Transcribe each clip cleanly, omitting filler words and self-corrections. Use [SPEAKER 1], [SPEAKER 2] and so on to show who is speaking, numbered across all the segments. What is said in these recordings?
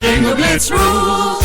[SPEAKER 1] Bingo Blitz rules.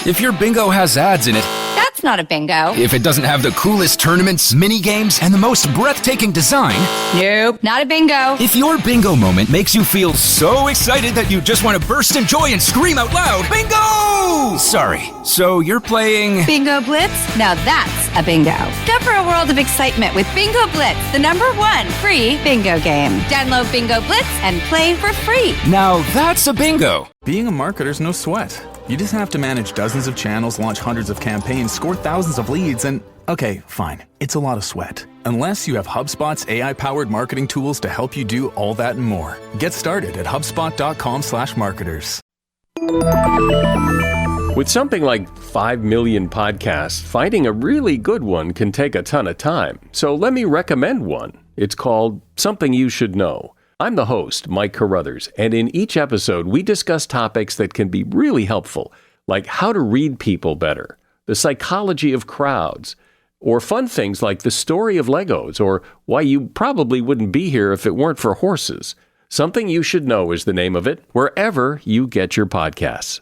[SPEAKER 2] If your bingo has ads in it,
[SPEAKER 3] That's not a bingo.
[SPEAKER 2] if it doesn't have the coolest tournaments, mini games, and the most breathtaking design,
[SPEAKER 3] Nope, not a bingo.
[SPEAKER 2] if your bingo moment makes you feel so excited that you just want to burst in joy and scream out loud, bingo! Sorry, so you're playing...
[SPEAKER 3] Bingo Blitz? Now that's a bingo. Go for a world of excitement with Bingo Blitz, the #1 free bingo game. Download Bingo Blitz and play for free.
[SPEAKER 2] Now that's a bingo.
[SPEAKER 4] Being a marketer's no sweat. You just have to manage dozens of channels, launch hundreds of campaigns, score thousands of leads, and okay, fine, it's a lot of sweat. Unless you have HubSpot's AI-powered marketing tools to help you do all that and more. Get started at HubSpot.com/marketers.
[SPEAKER 5] With something like 5 million podcasts, finding a really good one can take a ton of time. So let me recommend one. It's called Something You Should Know. I'm the host, Mike Carruthers, and in each episode, we discuss topics that can be really helpful, like how to read people better, the psychology of crowds, or fun things like the story of Legos, or why you probably wouldn't be here if it weren't for horses. Something You Should Know is the name of it, wherever you get your podcasts.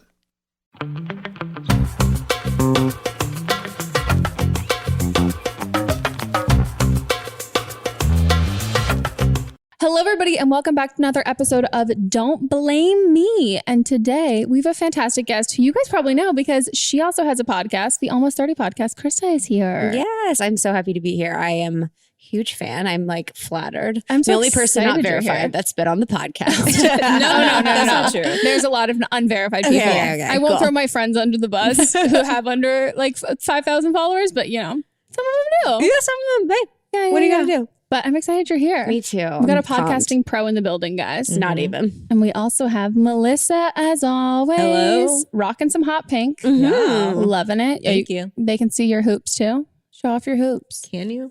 [SPEAKER 6] Hello, everybody, and welcome back to another episode of Don't Blame Me. And today we have a fantastic guest who you guys probably know because she also has a podcast, the Almost 30 podcast. Krista is here.
[SPEAKER 7] Yes, I'm so happy to be here. I am a huge fan. I'm like flattered.
[SPEAKER 6] I'm so
[SPEAKER 7] the only person not
[SPEAKER 6] excited you're here.
[SPEAKER 7] verified that's been on the podcast.
[SPEAKER 6] No, that's not true. There's a lot of unverified people.
[SPEAKER 7] Okay,
[SPEAKER 6] I won't
[SPEAKER 7] cool.
[SPEAKER 6] throw my friends under the bus who have under like 5,000 followers, but you know, some of them do.
[SPEAKER 7] Yeah, some of them. Hey, what are you going to do?
[SPEAKER 6] But I'm excited you're here.
[SPEAKER 7] Me too.
[SPEAKER 6] We've got a
[SPEAKER 7] I'm
[SPEAKER 6] podcasting pro in the building, guys.
[SPEAKER 7] pumped. Not even.
[SPEAKER 6] And we also have Melissa, as always.
[SPEAKER 8] Hello.
[SPEAKER 6] Rocking some hot pink.
[SPEAKER 8] Yeah.
[SPEAKER 6] Loving it.
[SPEAKER 8] Thank you.
[SPEAKER 6] They can see your hoops too. Show off your hoops.
[SPEAKER 8] Can you?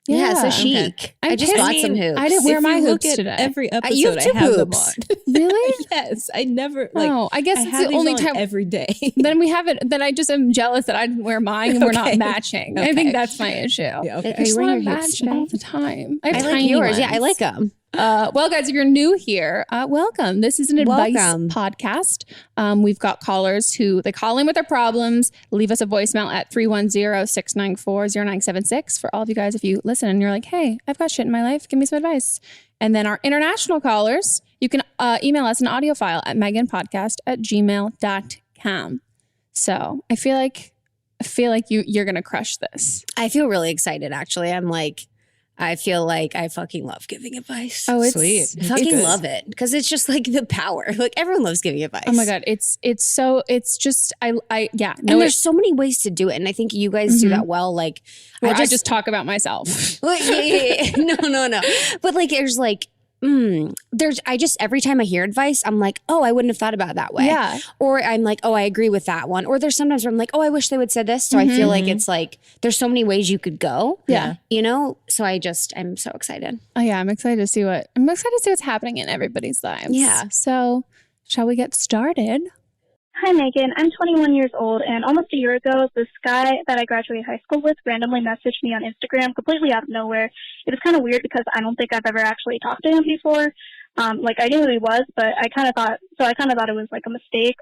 [SPEAKER 7] Yeah, so
[SPEAKER 6] Okay.
[SPEAKER 7] chic.
[SPEAKER 6] I'm
[SPEAKER 7] I just
[SPEAKER 6] pissed.
[SPEAKER 7] bought some hoops.
[SPEAKER 6] I didn't wear
[SPEAKER 8] If
[SPEAKER 6] my
[SPEAKER 8] you
[SPEAKER 6] hoops
[SPEAKER 8] look at
[SPEAKER 6] today.
[SPEAKER 8] Every episode,
[SPEAKER 7] You have two
[SPEAKER 8] I have them
[SPEAKER 7] hoops.
[SPEAKER 8] on.
[SPEAKER 6] Really?
[SPEAKER 8] Yes, I never like.
[SPEAKER 6] Oh, I guess
[SPEAKER 8] I
[SPEAKER 6] it's
[SPEAKER 8] have
[SPEAKER 6] the
[SPEAKER 8] these
[SPEAKER 6] only
[SPEAKER 8] on
[SPEAKER 6] time.
[SPEAKER 8] every day.
[SPEAKER 6] Then we have it. Then I just am jealous that I didn't wear mine and we're not
[SPEAKER 8] Okay.
[SPEAKER 6] matching. I
[SPEAKER 8] Okay.
[SPEAKER 6] think that's my issue.
[SPEAKER 8] Yeah, okay.
[SPEAKER 6] I just
[SPEAKER 7] Are you
[SPEAKER 6] want
[SPEAKER 7] wearing
[SPEAKER 6] to
[SPEAKER 7] your hoops
[SPEAKER 6] match all
[SPEAKER 7] today?
[SPEAKER 6] the time. I
[SPEAKER 7] I
[SPEAKER 6] have
[SPEAKER 7] like
[SPEAKER 6] tiny
[SPEAKER 7] yours. Yeah, I
[SPEAKER 6] ones.
[SPEAKER 7] like them.
[SPEAKER 6] Well, guys, if you're new here, welcome. This is an advice
[SPEAKER 7] Welcome.
[SPEAKER 6] podcast. We've got callers who they call in with their problems. Leave us a voicemail at 310-694-0976 for all of you guys. If you listen and you're like, hey, I've got shit in my life, give me some advice. And then our international callers, you can email us an audio file at meghanpodcast@gmail.com. So I feel like you're gonna crush this.
[SPEAKER 7] I feel really excited, actually. I feel like I fucking love giving advice.
[SPEAKER 6] Oh, it's
[SPEAKER 8] Sweet.
[SPEAKER 7] I fucking
[SPEAKER 8] Good.
[SPEAKER 7] love it because it's just like the power. Like everyone loves giving advice.
[SPEAKER 6] Oh my God. It's just,
[SPEAKER 7] And
[SPEAKER 6] no,
[SPEAKER 7] there's so many ways to do it. And I think you guys do that well. Like
[SPEAKER 6] I just talk about myself.
[SPEAKER 7] Well, yeah. No. But like, there's like, every time I hear advice, I'm like, oh, I wouldn't have thought about it that way.
[SPEAKER 6] Yeah.
[SPEAKER 7] Or I'm like, oh, I agree with that one. Or there's sometimes where I'm like, oh, I wish they would say this. So I feel like it's like, there's so many ways you could go.
[SPEAKER 6] Yeah.
[SPEAKER 7] You know? So I'm so excited.
[SPEAKER 6] Oh yeah, I'm excited to see what's happening in everybody's lives.
[SPEAKER 7] Yeah.
[SPEAKER 6] So shall we get started?
[SPEAKER 9] Hi, Megan. I'm 21 years old, and almost a year ago, this guy that I graduated high school with randomly messaged me on Instagram completely out of nowhere. It was kind of weird because I don't think I've ever actually talked to him before. Like, I knew who he was, but I kind of thought it was like a mistake.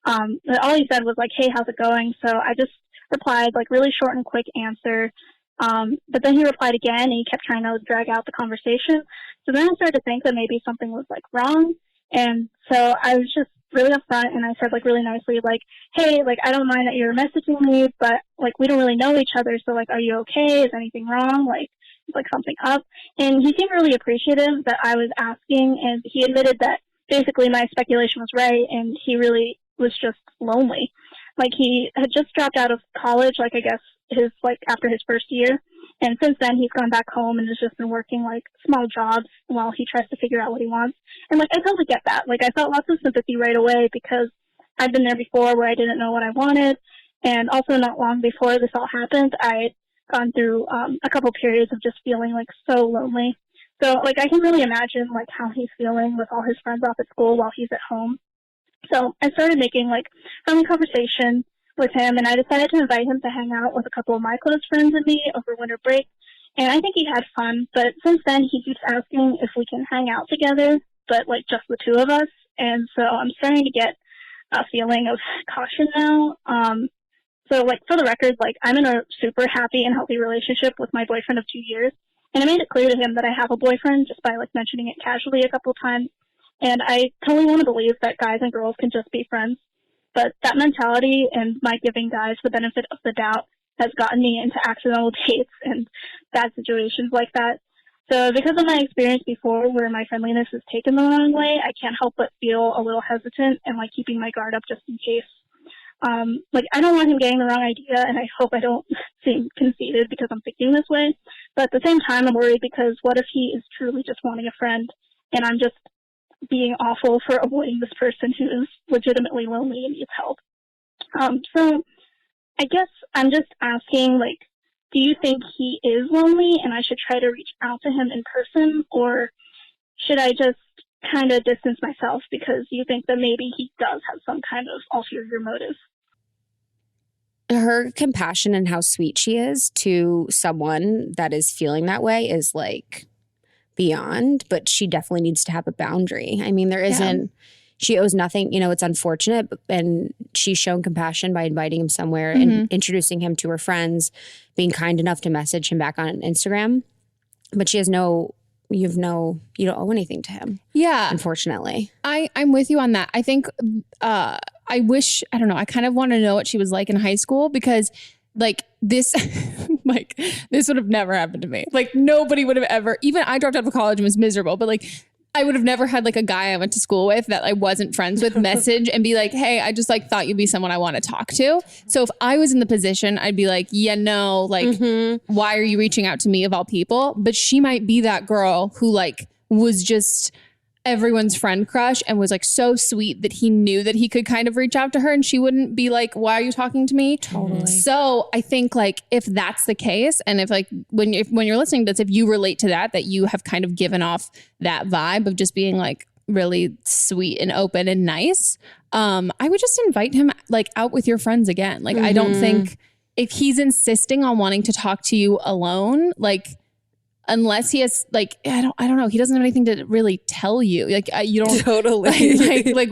[SPEAKER 9] But all he said was like, hey, how's it going? So I just replied, like, really short and quick answer. But then he replied again, and he kept trying to drag out the conversation. So then I started to think that maybe something was, like, wrong. And so I was just really upfront, and I said, like, really nicely, like, hey, like, I don't mind that you're messaging me, but, like, we don't really know each other, so, like, are you okay? Is anything wrong? Like, is, like, something up? And he seemed really appreciative that I was asking, and he admitted that basically my speculation was right, and he really was just lonely. Like, he had just dropped out of college, like, I guess, after his first year. And since then, he's gone back home and has just been working, like, small jobs while he tries to figure out what he wants. And, like, I totally get that. Like, I felt lots of sympathy right away because I've been there before where I didn't know what I wanted. And also not long before this all happened, I'd gone through a couple periods of just feeling, like, so lonely. So, like, I can really imagine, like, how he's feeling with all his friends off at school while he's at home. So I started making, like, friendly conversation with him, and I decided to invite him to hang out with a couple of my close friends and me over winter break. And I think he had fun, but since then he keeps asking if we can hang out together, but like just the two of us. And so I'm starting to get a feeling of caution now. So, like, for the record, like, I'm in a super happy and healthy relationship with my boyfriend of 2 years. And I made it clear to him that I have a boyfriend just by, like, mentioning it casually a couple times. And I totally want to believe that guys and girls can just be friends. But that mentality and my giving guys the benefit of the doubt has gotten me into accidental dates and bad situations like that. So because of my experience before where my friendliness is taken the wrong way, I can't help but feel a little hesitant and, like, keeping my guard up just in case. Like, I don't want him getting the wrong idea, and I hope I don't seem conceited because I'm thinking this way. But at the same time, I'm worried because what if he is truly just wanting a friend, and I'm just being awful for avoiding this person who is legitimately lonely and needs help? So I guess I'm just asking, like, do you think he is lonely and I should try to reach out to him in person, or should I just kind of distance myself because you think that maybe he does have some kind of ulterior motive?
[SPEAKER 7] Her compassion and how sweet she is to someone that is feeling that way is, like, beyond, but she definitely needs to have a boundary. I mean, there isn't, she owes nothing, you know, it's unfortunate, and she's shown compassion by inviting him somewhere and introducing him to her friends, being kind enough to message him back on Instagram. But she has you don't owe anything to him. Yeah. Unfortunately.
[SPEAKER 6] I'm with you on that. I think, I don't know, I kind of want to know what she was like in high school because, like, this, like, this would have never happened to me. Like, nobody would have ever, even I dropped out of college and was miserable, but, like, I would have never had, like, a guy I went to school with that I wasn't friends with message and be like, hey, I just, like, thought you'd be someone I want to talk to. So if I was in the position, I'd be like, yeah, no, like, why are you reaching out to me of all people? But she might be that girl who, like, was just everyone's friend crush and was, like, so sweet that he knew that he could kind of reach out to her and she wouldn't be like, why are you talking to me? Totally. So I think, like, if that's the case, and if, like, when you're listening to this, if you relate to that you have kind of given off that vibe of just being, like, really sweet and open and nice, I would just invite him, like, out with your friends again. Like, I don't think if he's insisting on wanting to talk to you alone, like, unless he has, like, I don't know. He doesn't have anything to really tell you. Like, you don't totally like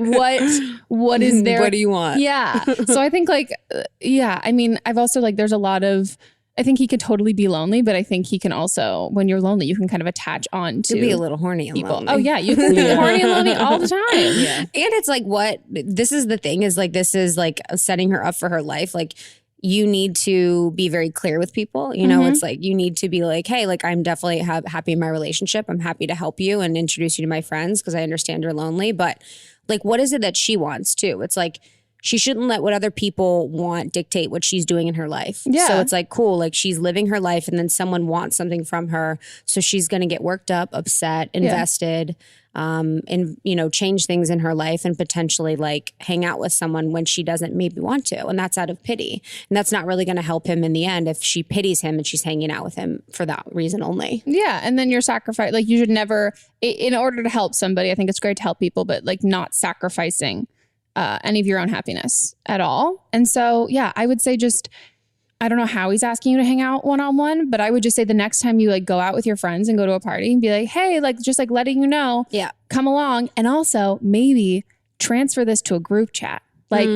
[SPEAKER 6] what is there?
[SPEAKER 7] What do you want?
[SPEAKER 6] Yeah. So I think, like, I mean, I've also, like, there's a lot of, I think he could totally be lonely, but I think he can also, when you're lonely, you can kind of attach on to
[SPEAKER 7] be a little horny and
[SPEAKER 6] people.
[SPEAKER 7] lonely.
[SPEAKER 6] Oh yeah. You can be horny and lonely all the time. Yeah.
[SPEAKER 7] And it's like, this is the thing is, like, this is, like, setting her up for her life. Like, you need to be very clear with people. You know, it's like, you need to be like, hey, like, I'm definitely happy in my relationship. I'm happy to help you and introduce you to my friends because I understand you're lonely. But, like, what is it that she wants too? It's like, she shouldn't let what other people want dictate what she's doing in her life. Yeah. So it's like, cool, like, she's living her life and then someone wants something from her. So she's going to get worked up, upset, invested, and, you know, change things in her life and potentially, like, hang out with someone when she doesn't maybe want to. And that's out of pity. And that's not really going to help him in the end if she pities him and she's hanging out with him for that reason only.
[SPEAKER 6] Yeah. And then you're sacrificing, like, you should never, in order to help somebody, I think it's great to help people, but, like, not sacrificing any of your own happiness at all. And so, yeah, I would say just, I don't know how he's asking you to hang out one-on-one, but I would just say the next time you, like, go out with your friends and go to a party and be like, hey, like, just, like, letting you know, come along. And also maybe transfer this to a group chat. Like,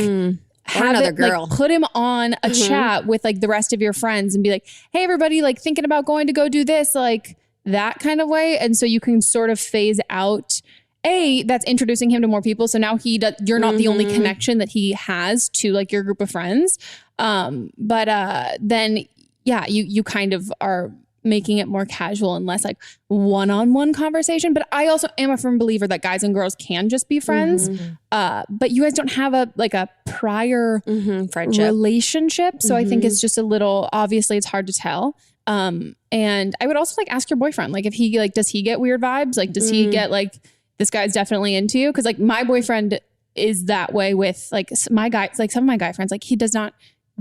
[SPEAKER 6] have
[SPEAKER 7] another girl.
[SPEAKER 6] Like, put him on a chat with, like, the rest of your friends and be like, hey, everybody, like, thinking about going to go do this, like, that kind of way. And so you can sort of phase out, that's introducing him to more people. So now you're not the only connection that he has to, like, your group of friends. But then, yeah, you kind of are making it more casual and less, like, one-on-one conversation. But I also am a firm believer that guys and girls can just be friends. But you guys don't have a prior
[SPEAKER 7] friendship
[SPEAKER 6] relationship. So I think it's just a little, obviously it's hard to tell. And I would also, like, ask your boyfriend, like, if he, like, does he get weird vibes? Like, does he get, like, this guy's definitely into you? Because, like, my boyfriend is that way with, like, my guys, like, some of my guy friends, like, he does not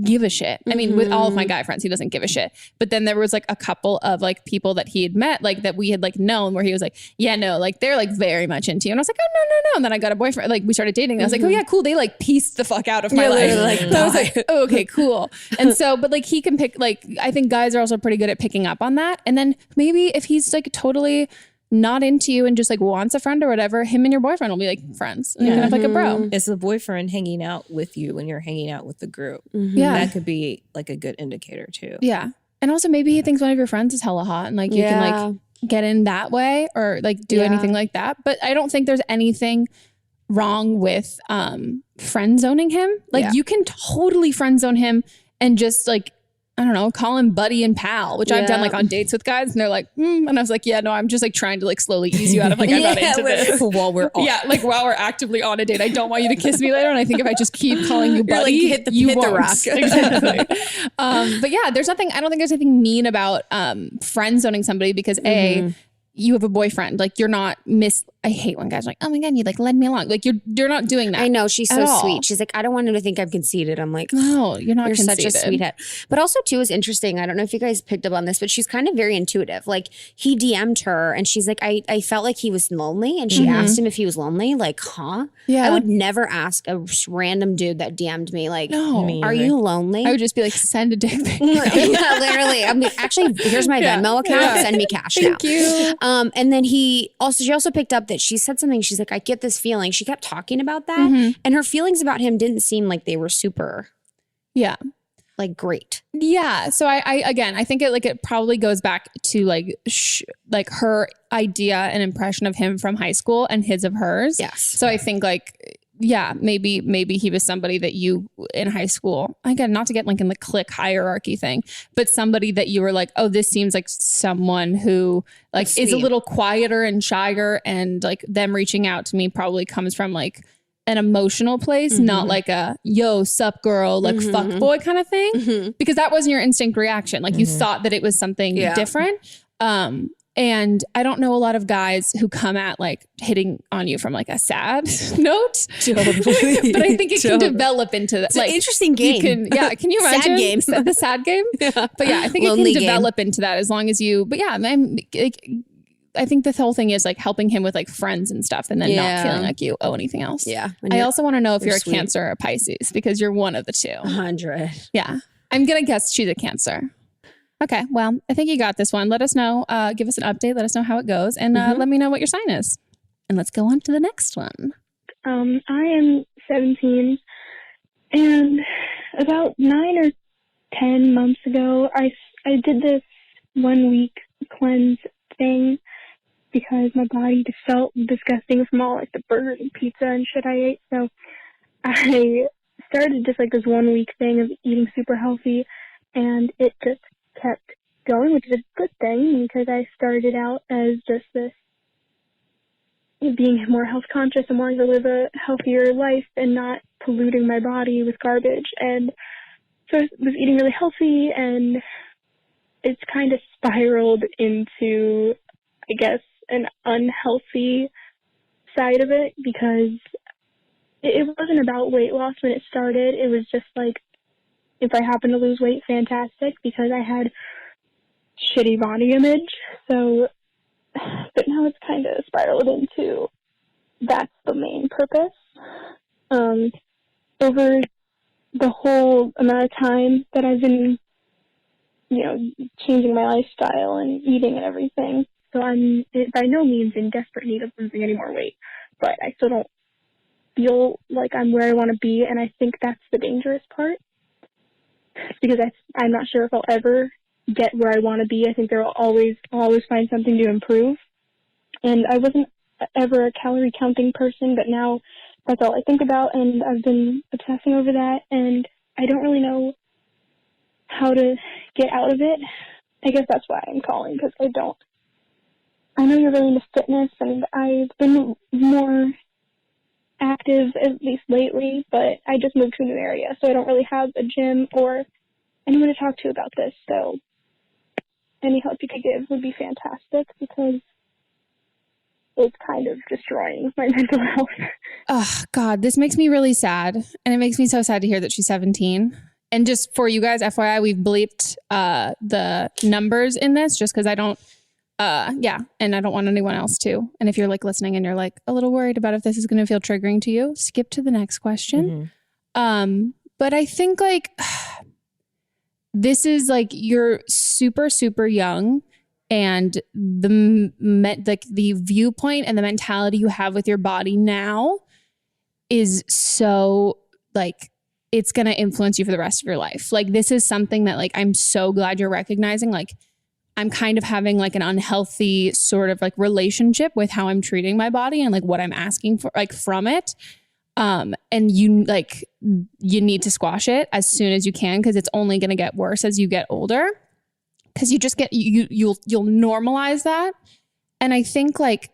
[SPEAKER 6] give a shit. I mean, with all of my guy friends, he doesn't give a shit. But then there was, like, a couple of, like, people that he had met, like, that we had, like, known where he was like, yeah, no, like, they're, like, very much into you. And I was like, oh, no. And then I got a boyfriend, like, we started dating. And I was like, oh yeah, cool. They, like, pieced the fuck out of my life. Like, so I was like, oh, okay, cool. And so, but, like, he can pick, like, I think guys are also pretty good at picking up on that. And then maybe if he's, like, totally not into you and just like wants a friend or whatever, him and your boyfriend will be like friends and you can have like a bro.
[SPEAKER 8] Is the boyfriend hanging out with you when you're hanging out with the group?
[SPEAKER 6] Yeah.
[SPEAKER 8] That could be like a good indicator too.
[SPEAKER 6] Yeah. And also maybe he thinks one of your friends is hella hot and like you can like get in that way or like do anything like that. But I don't think there's anything wrong with friend zoning him. Like you can totally friend zone him and just like, I don't know, call him buddy and pal, which I've done like on dates with guys and they're like, and I was like, no, I'm just like trying to like slowly ease you out of like, I'm not into this.
[SPEAKER 8] While we're on.
[SPEAKER 6] Yeah, like while we're actively on a date, I don't want you to kiss me later. And I think if I just keep calling you buddy,
[SPEAKER 8] like, hit the rock.
[SPEAKER 6] Exactly. But yeah, I don't think there's anything mean about friend zoning somebody because A, you have a boyfriend. Like you're not I hate when guys are like, oh my God, you like led me along. Like you're not doing that.
[SPEAKER 7] I know. She's so sweet. She's like, I don't want him to think I'm conceited. I'm like,
[SPEAKER 6] no, you're not conceited.
[SPEAKER 7] Such a sweethead. But also too is interesting. I don't know if you guys picked up on this, but she's kind of very intuitive. Like he DM'd her and she's like, I felt like he was lonely. And she asked him if he was lonely. Like, huh? Yeah. I would never ask a random dude that DM'd me like, are you lonely?
[SPEAKER 6] I would just be like, send a dick pic.
[SPEAKER 7] Yeah, literally. I mean, actually, here's my Venmo account. Send me cash now.
[SPEAKER 6] Thank you.
[SPEAKER 7] And then she also picked up that she said something. She's like, I get this feeling. She kept talking about that. And her feelings about him didn't seem like they were super.
[SPEAKER 6] Yeah.
[SPEAKER 7] Like great.
[SPEAKER 6] Yeah. So I think it probably goes back to like her idea and impression of him from high school and his of hers.
[SPEAKER 7] Yes.
[SPEAKER 6] So I think like, yeah, maybe he was somebody that you in high school, again, not to get like in the clique hierarchy thing, but somebody that you were like, oh, this seems like someone who like is a little quieter and shyer, and like them reaching out to me probably comes from like an emotional place, not like a yo, sup girl, like fuck boy kind of thing, because that wasn't your instinct reaction. Like you thought that it was something different. And I don't know a lot of guys who come at like hitting on you from like a sad note. Totally. But I think it can develop into that.
[SPEAKER 7] It's like an interesting game.
[SPEAKER 6] Can you imagine?
[SPEAKER 7] Sad game.
[SPEAKER 6] The sad game? Yeah. But yeah, I think Lonely it can develop into that as long as you, but yeah, I think the whole thing is like helping him with like friends and stuff and then not feeling like you owe anything else.
[SPEAKER 7] Yeah.
[SPEAKER 6] I also want to know if you're a Cancer or a Pisces because you're one of the two.
[SPEAKER 7] 100.
[SPEAKER 6] Yeah. I'm going to guess she's a Cancer. Okay, well, I think you got this one. Let us know. Give us an update. Let us know how it goes. And let me know what your sign is. And let's go on to the next one.
[SPEAKER 9] I am 17. And about 9 or 10 months ago, I did this 1 week cleanse thing because my body just felt disgusting from all like the burgers and pizza and shit I ate. So I started just like this 1 week thing of eating super healthy, and it just kept going, which is a good thing because I started out as just this being more health conscious and wanting to live a healthier life and not polluting my body with garbage. And so I was eating really healthy, and it's kind of spiraled into, I guess, an unhealthy side of it because it wasn't about weight loss when it started. It was just like, if I happen to lose weight, fantastic, because I had shitty body image. So, but now it's kind of spiraled into that's the main purpose. Over the whole amount of time that I've been, changing my lifestyle and eating and everything. So I'm by no means in desperate need of losing any more weight, but I still don't feel like I'm where I want to be. And I think that's the dangerous part. Because I'm not sure if I'll ever get where I want to be. I think I'll always find something to improve. And I wasn't ever a calorie counting person, but now that's all I think about, and I've been obsessing over that, and I don't really know how to get out of it. I guess that's why I'm calling, because I know you're really into fitness, and I've been more active, at least lately, but I just moved to a new area, so I don't really have a gym or anyone to talk to about this. So any help you could give would be fantastic because it's kind of destroying my mental health.
[SPEAKER 6] Oh God, this makes me really sad. And it makes me so sad to hear that she's 17. And just for you guys, FYI, we've bleeped the numbers in this just because I don't, and I don't want anyone else to. And if you're like listening and you're like a little worried about if this is going to feel triggering to you, skip to the next question. But I think like this is like you're super, super young and the viewpoint and the mentality you have with your body now is so like, it's going to influence you for the rest of your life. Like, this is something that like, I'm so glad you're recognizing. Like, I'm kind of having like an unhealthy sort of like relationship with how I'm treating my body and like what I'm asking for, like from it. And you need to squash it as soon as you can, because it's only going to get worse as you get older. Because you just get, you'll normalize that. And I think like,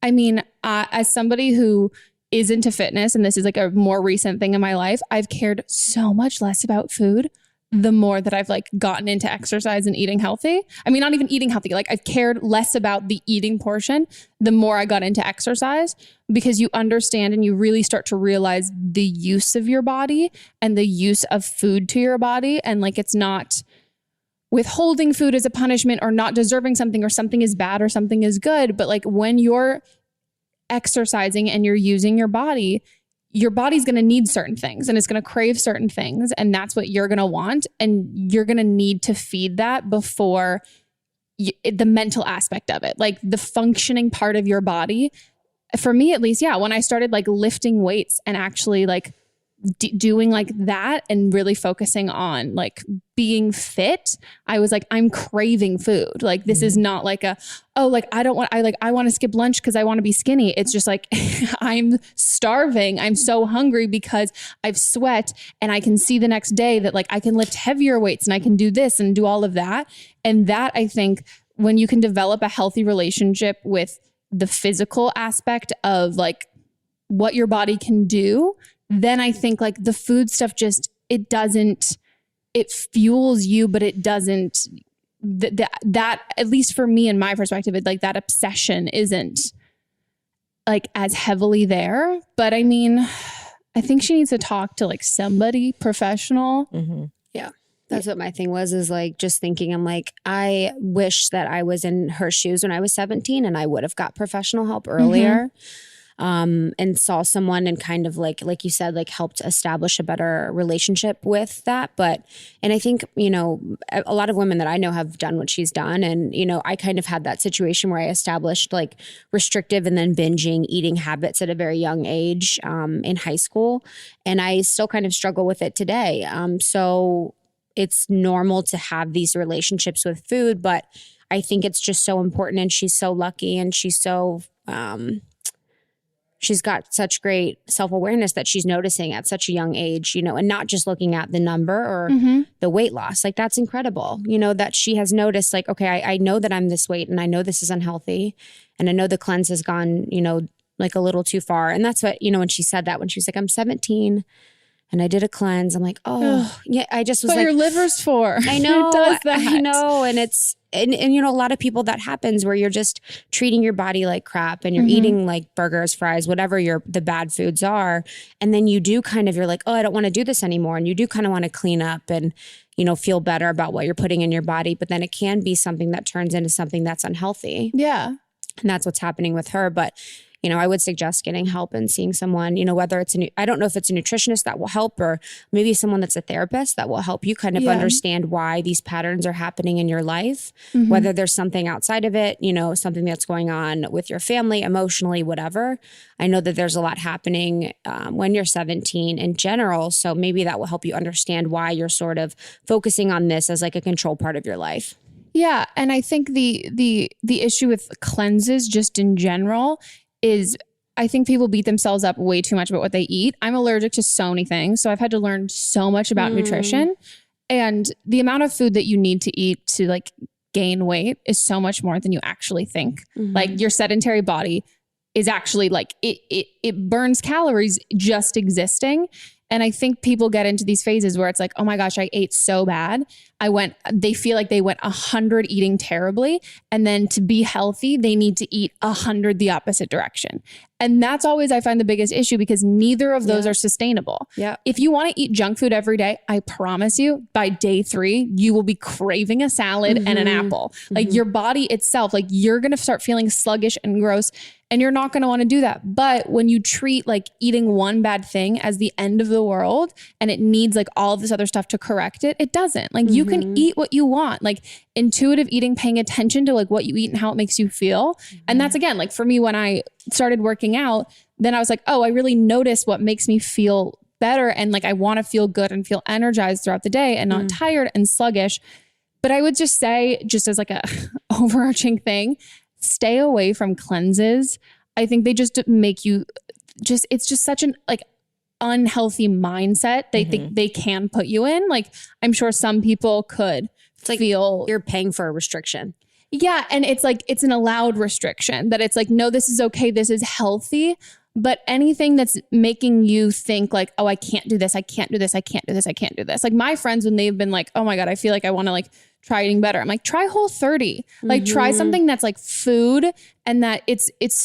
[SPEAKER 6] I mean, as somebody who is into fitness, and this is like a more recent thing in my life, I've cared so much less about food the more that I've like gotten into exercise and eating healthy. I mean, not even eating healthy. Like, I've cared less about the eating portion the more I got into exercise, because you understand and you really start to realize the use of your body and the use of food to your body. And like, it's not withholding food as a punishment or not deserving something or something is bad or something is good. But like, when you're exercising and you're using your body's going to need certain things and it's going to crave certain things. And that's what you're going to want. And you're going to need to feed that before the mental aspect of it, like the functioning part of your body. For me, at least, yeah, when I started like lifting weights and actually like doing like that and really focusing on like being fit, I was like, I'm craving food. Like, this is not like I want to skip lunch because I want to be skinny. It's just like, I'm starving. I'm so hungry because I've sweat and I can see the next day that like I can lift heavier weights and I can do this and do all of that. And that, I think, when you can develop a healthy relationship with the physical aspect of like what your body can do, then I think like the food stuff just, it fuels you, but it doesn't, that at least for me, in my perspective, it like that obsession isn't like as heavily there. But I mean, I think she needs to talk to like somebody professional.
[SPEAKER 7] Mm-hmm. Yeah. That's what my thing was, is like just thinking, I'm like, I wish that I was in her shoes when I was 17 and I would have got professional help earlier. Mm-hmm. And saw someone and kind of like you said, like helped establish a better relationship with that. And I think, you know, a lot of women that I know have done what she's done. And, you know, I kind of had that situation where I established like restrictive and then binging eating habits at a very young age, in high school. And I still kind of struggle with it today. So it's normal to have these relationships with food, but I think it's just so important. And she's so lucky and she's so, she's got such great self-awareness that she's noticing at such a young age, you know, and not just looking at the number or the weight loss. Like, that's incredible, you know, that she has noticed like, okay, I know that I'm this weight and I know this is unhealthy and I know the cleanse has gone, you know, like a little too far. And that's what, you know, when she said that, when she was like, I'm 17 and I did a cleanse, I'm like, oh, yeah, I just was
[SPEAKER 6] what
[SPEAKER 7] like,
[SPEAKER 6] your liver's for.
[SPEAKER 7] I know.
[SPEAKER 6] It does that.
[SPEAKER 7] I know. And it's, and you know, a lot of people that happens where you're just treating your body like crap and you're eating like burgers, fries, whatever the bad foods are. And then you do kind of, you're like, oh, I don't want to do this anymore. And you do kind of want to clean up and, you know, feel better about what you're putting in your body. But then it can be something that turns into something that's unhealthy.
[SPEAKER 6] Yeah.
[SPEAKER 7] And that's what's happening with her. But you know, I would suggest getting help and seeing someone, you know, whether it's I don't know if it's a nutritionist that will help, or maybe someone that's a therapist that will help you kind of understand why these patterns are happening in your life, whether there's something outside of it, you know, something that's going on with your family, emotionally, whatever. I know that there's a lot happening when you're 17 in general. So maybe that will help you understand why you're sort of focusing on this as like a control part of your life.
[SPEAKER 6] Yeah. And I think the issue with cleanses just in general is I think people beat themselves up way too much about what they eat. I'm allergic to so many things. So I've had to learn so much about nutrition, and the amount of food that you need to eat to like gain weight is so much more than you actually think. Like, your sedentary body is actually like, it burns calories just existing. And I think people get into these phases where it's like, oh my gosh, I ate so bad. They feel like they went 100 eating terribly. And then to be healthy, they need to eat 100 the opposite direction. And that's always, I find, the biggest issue, because neither of those are sustainable. Yeah. If you want to eat junk food every day, I promise you by day 3, you will be craving a salad and an apple. Like, your body itself, like, you're going to start feeling sluggish and gross. and you're not going to want to do that. But when you treat like eating one bad thing as the end of the world and it needs like all of this other stuff to correct it, it doesn't. Like you can eat what you want, like intuitive eating, paying attention to like what you eat and how it makes you feel. And that's again, like for me, when I started working out, then I was like, oh, I really notice what makes me feel better. And like, I want to feel good and feel energized throughout the day and not tired and sluggish. But I would just say, just as like a overarching thing, stay away from cleanses. I think they just make you it's just such an like unhealthy mindset they think they can put you in. Like I'm sure some people could feel
[SPEAKER 7] you're paying for a restriction.
[SPEAKER 6] Yeah. And it's like, it's an allowed restriction that it's like, no, this is okay. This is healthy. But anything that's making you think like, oh, I can't do this. I can't do this. I can't do this. I can't do this. Like my friends, when they've been like, oh my God, I feel like I want to like try eating better. I'm like, try Whole30, like try something that's like food and that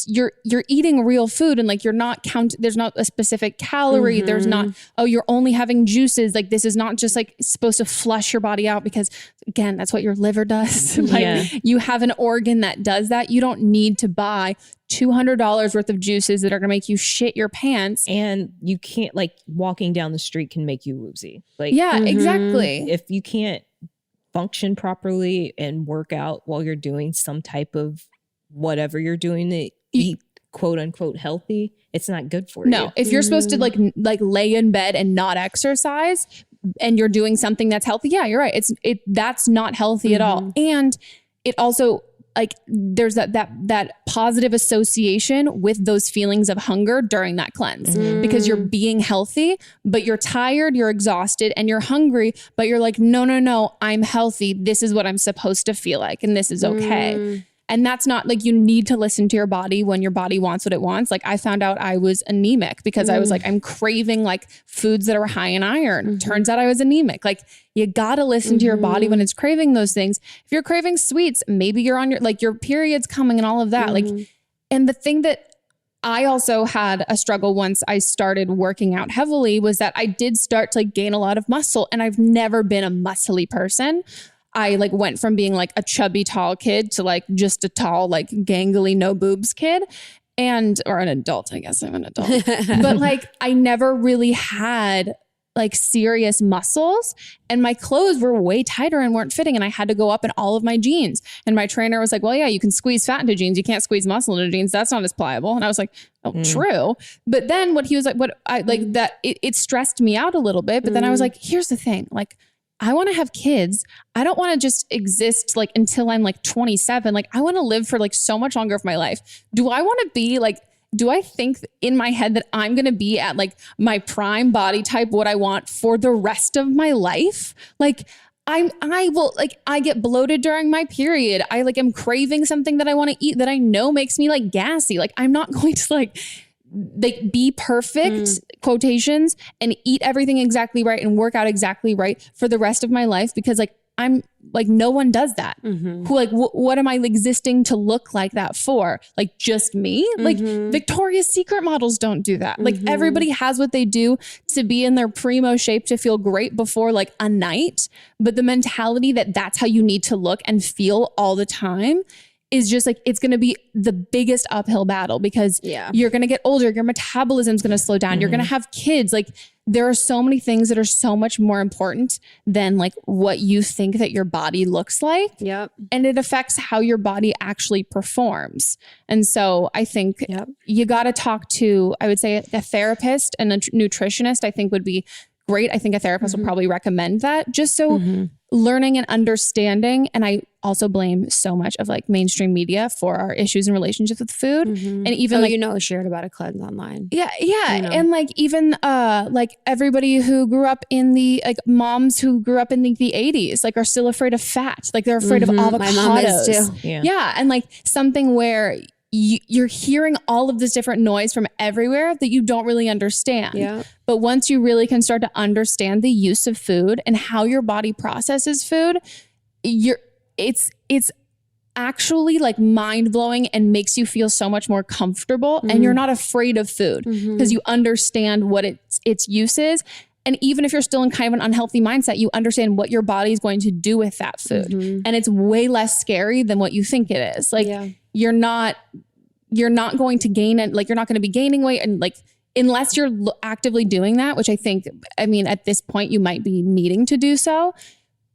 [SPEAKER 6] you're eating real food and like you're not there's not a specific calorie. There's not, oh, you're only having juices. Like this is not just like supposed to flush your body out because again, that's what your liver does. Like you have an organ that does that. You don't need to buy $200 worth of juices that are going to make you shit your pants.
[SPEAKER 8] And you can't like walking down the street can make you woozy. Like,
[SPEAKER 6] yeah, exactly.
[SPEAKER 8] If you can't function properly and work out while you're doing some type of whatever you're doing to eat quote unquote healthy, it's not good for you.
[SPEAKER 6] No, if you're supposed to like lay in bed and not exercise and you're doing something that's healthy, yeah, you're right. That's not healthy at all. And it also like there's that positive association with those feelings of hunger during that cleanse because you're being healthy, but you're tired, you're exhausted and you're hungry, but you're like, no, I'm healthy. This is what I'm supposed to feel like. And this is okay. And that's not like, you need to listen to your body when your body wants what it wants. Like I found out I was anemic because I was like, I'm craving like foods that are high in iron. Turns out I was anemic. Like you got to listen to your body when it's craving those things. If you're craving sweets, maybe you're on your period's coming and all of that. Like, and the thing that I also had a struggle once I started working out heavily was that I did start to like gain a lot of muscle and I've never been a muscly person. I like went from being like a chubby tall kid to like just a tall, like gangly, no boobs kid or an adult. I guess I'm an adult, but like I never really had like serious muscles and my clothes were way tighter and weren't fitting. And I had to go up in all of my jeans. And my trainer was like, well, yeah, you can squeeze fat into jeans. You can't squeeze muscle into jeans. That's not as pliable. And I was like, oh, true. But then what he was like, it stressed me out a little bit. But then I was like, here's the thing. Like, I want to have kids. I don't want to just exist like until I'm like 27. Like I want to live for like so much longer of my life. Do I want to be like, do I think in my head that I'm going to be at like my prime body type, what I want for the rest of my life? Like I get bloated during my period. I like am craving something that I want to eat that I know makes me like gassy. Like I'm not going to like be perfect quotations and eat everything exactly right and work out exactly right for the rest of my life because like I'm like no one does that. Who like what am I existing to look like that for? Like just me? Like Victoria's Secret models don't do that. Like everybody has what they do to be in their primo shape to feel great before like a night, but the mentality that that's how you need to look and feel all the time is just like, it's going to be the biggest uphill battle because you're going to get older. Your metabolism's going to slow down. You're going to have kids. Like there are so many things that are so much more important than like what you think that your body looks like. Yep. And it affects how your body actually performs. And so I think you got to talk to, I would say a therapist and a nutritionist, I think would be great. I think a therapist will probably recommend that just so learning and understanding. And I also blame so much of like mainstream media for our issues and relationships with food. And even
[SPEAKER 7] shared about a cleanse online.
[SPEAKER 6] Yeah. And like even like everybody who grew up in the like moms who grew up in the 80s like are still afraid of fat. Like they're afraid of avocados. My mom is too. Yeah. And like something where you're hearing all of this different noise from everywhere that you don't really understand. Yeah. But once you really can start to understand the use of food and how your body processes food, it's actually like mind blowing and makes you feel so much more comfortable and you're not afraid of food because you understand what its use is. And even if you're still in kind of an unhealthy mindset, you understand what your body is going to do with that food. And it's way less scary than what you think it is. Like you're not you're not going to gain it. Like, you're not going to be gaining weight. And like, unless you're actively doing that, which I mean, at this point you might be needing to do so.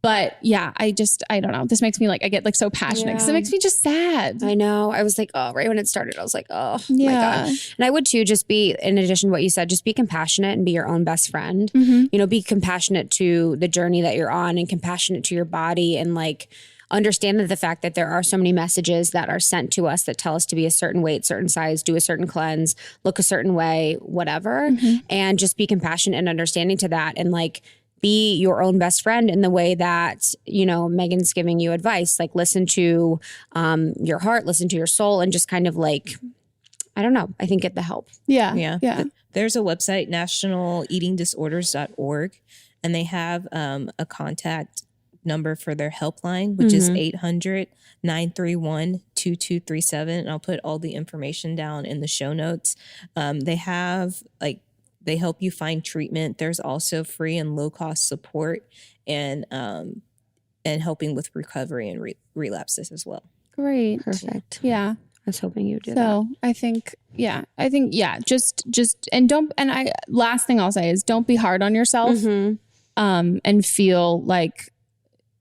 [SPEAKER 6] But yeah, I don't know. This makes me like, I get like so passionate because it makes me just sad.
[SPEAKER 7] I know. I was like, oh, right when it started, I was like, oh my God. And I would too, just be, in addition to what you said, just be compassionate and be your own best friend. You know, be compassionate to the journey that you're on and compassionate to your body, and like, understand that the fact that there are so many messages that are sent to us that tell us to be a certain weight, certain size, do a certain cleanse, look a certain way, whatever. And just be compassionate and understanding to that, and like, be your own best friend in the way that, you know, Megan's giving you advice. Like, listen to your heart, listen to your soul, and just kind of like, I don't know, I think get the help.
[SPEAKER 6] Yeah.
[SPEAKER 8] There's a website, nationaleatingdisorders.org, and they have a contact number for their helpline, which is 800-931-2237. And I'll put all the information down in the show notes. They have like, they help you find treatment. There's also free and low cost support and helping with recovery and relapses as well.
[SPEAKER 6] Great.
[SPEAKER 7] Perfect.
[SPEAKER 6] Yeah.
[SPEAKER 7] I was hoping you would do that.
[SPEAKER 6] So I think, just, last thing I'll say is don't be hard on yourself, and feel like,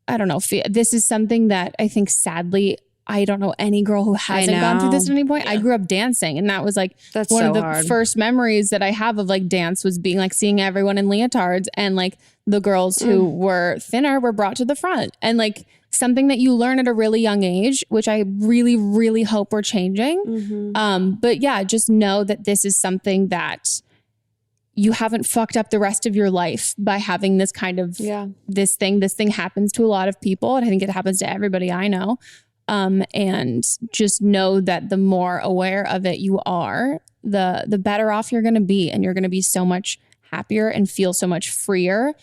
[SPEAKER 6] I don't know, this is something that I think sadly, I don't know any girl who hasn't gone through this at any point. I grew up dancing, and that was like one of the first memories that I have of like dance was being like seeing everyone in leotards, and like the girls who were thinner were brought to the front, and like something that you learn at a really young age, which I really, really hope we're changing. But yeah, just know that this is something that you haven't fucked up the rest of your life by having this kind of this thing. This thing happens to a lot of people, and I think it happens to everybody I know. And just know that the more aware of it you are, the better off you're going to be. And you're going to be so much happier and feel so much freer,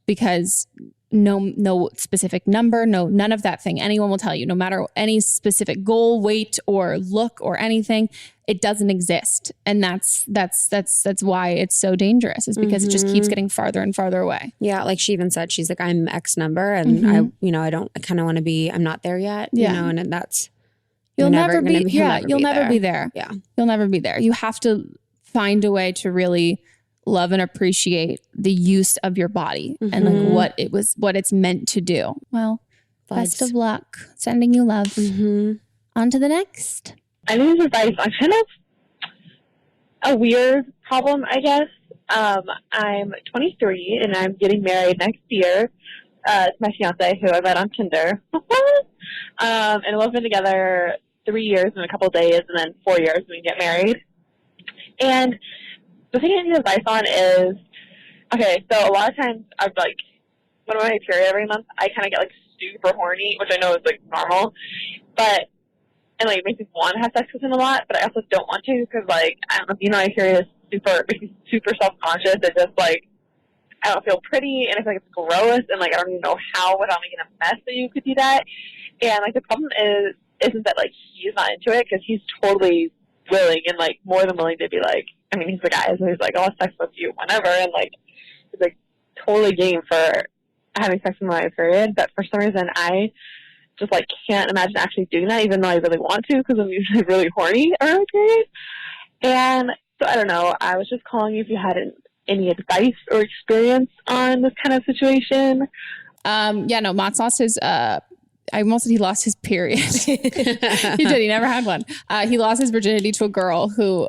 [SPEAKER 6] because no specific number, none of that thing anyone will tell you, no matter any specific goal, weight, or look, or anything, it doesn't exist. And that's why it's so dangerous, is because it just keeps getting farther and farther away.
[SPEAKER 7] Yeah. Like she even said, she's like, I'm X number, and I kind of want to be, I'm not there yet, you know, and that's,
[SPEAKER 6] you'll never be there. Yeah. You'll never be there. You have to find a way to really love and appreciate the use of your body and like what it's meant to do. Well, best of luck. Sending you love. On to the next.
[SPEAKER 10] I think this advice on kind of a weird problem, I guess. I'm 23 and I'm getting married next year to my fiance, who I met on Tinder. And we've been together 3 years and a couple of days, and then 4 years when we get married. And the thing I need advice on is, okay, so a lot of times I've like, when I'm on my period every month, I kind of get like super horny, which I know is like normal, but, and like it makes me want to have sex with him a lot, but I also don't want to, because like, I don't know if you know, my period is makes me super self-conscious. It's just like, I don't feel pretty, and I feel like it's gross, and like I don't even know how without making a mess that you could do that. And like the problem isn't that like he's not into it, because he's totally willing and like more than willing to be like, I mean, he's the guy, so he's like, I'll have sex with you whenever, and like he's like totally game for having sex with my period. But for some reason, I just like can't imagine actually doing that, even though I really want to, because I'm usually really horny around my period. And so I don't know. I was just calling you if you had any advice or experience on this kind of situation.
[SPEAKER 6] Mott's lost his. I almost said he lost his period. He did. He never had one. He lost his virginity to a girl who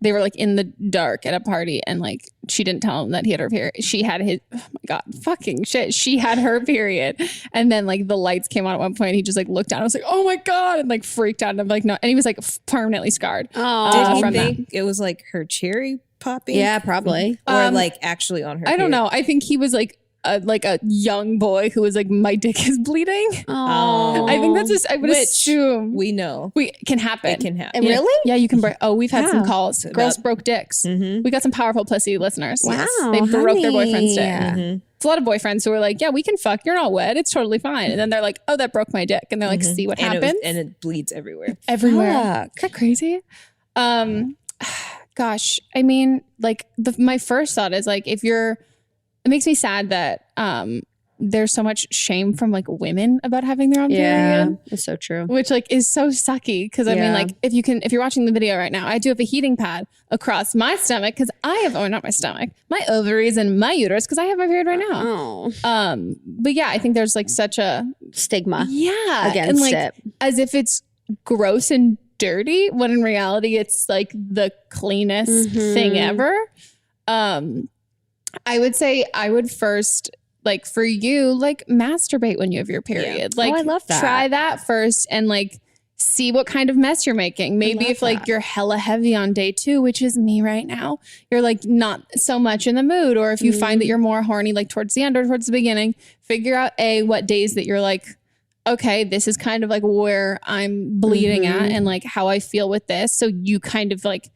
[SPEAKER 6] they were like in the dark at a party, and like she didn't tell him that he had her period. She had his, oh my God, fucking shit. She had her period. And then like the lights came on at one point. He just like looked down. I was like, oh my God. And like freaked out. And I'm like, no. And he was like permanently scarred.
[SPEAKER 8] Did he think it was like her cherry popping?
[SPEAKER 7] Yeah, probably.
[SPEAKER 8] Or like actually on her
[SPEAKER 6] I don't know. I think he was like a young boy who was like, my dick is bleeding.
[SPEAKER 7] Oh,
[SPEAKER 6] I think that's just, I would assume.
[SPEAKER 8] We know.
[SPEAKER 6] We can happen.
[SPEAKER 8] It can happen.
[SPEAKER 7] And really?
[SPEAKER 6] Yeah, you can break. Oh, we've had some calls. Girls broke dicks. We got some powerful pussy listeners.
[SPEAKER 7] Wow.
[SPEAKER 6] They broke their boyfriend's dick.
[SPEAKER 7] Yeah.
[SPEAKER 6] It's a lot of boyfriends who are like, yeah, we can fuck. You're not wet. It's totally fine. And then they're like, oh, that broke my dick. And they're like, see what happens?
[SPEAKER 8] And it bleeds everywhere.
[SPEAKER 6] Everywhere.
[SPEAKER 7] Fuck.
[SPEAKER 6] Is that crazy? Gosh, I mean, like my first thought is like, it makes me sad that there's so much shame from like women about having their own period.
[SPEAKER 7] It's so true.
[SPEAKER 6] Which like is so sucky because I mean like if you're watching the video right now, I do have a heating pad across my stomach because I have not my stomach, my ovaries and my uterus because I have my period right now. But yeah, I think there's like such a
[SPEAKER 7] stigma
[SPEAKER 6] against
[SPEAKER 7] and like
[SPEAKER 6] it, as if it's gross and dirty when in reality it's like the cleanest thing ever. I would say I would first, like for you, like masturbate when you have your period. Like
[SPEAKER 7] I love that.
[SPEAKER 6] Try that first and like see what kind of mess you're making. Maybe if like you're hella heavy on day 2, which is me right now, you're like not so much in the mood. Or if you find that you're more horny like towards the end or towards the beginning, figure out what days that you're like, okay, this is kind of like where I'm bleeding at and like how I feel with this. So you kind of like,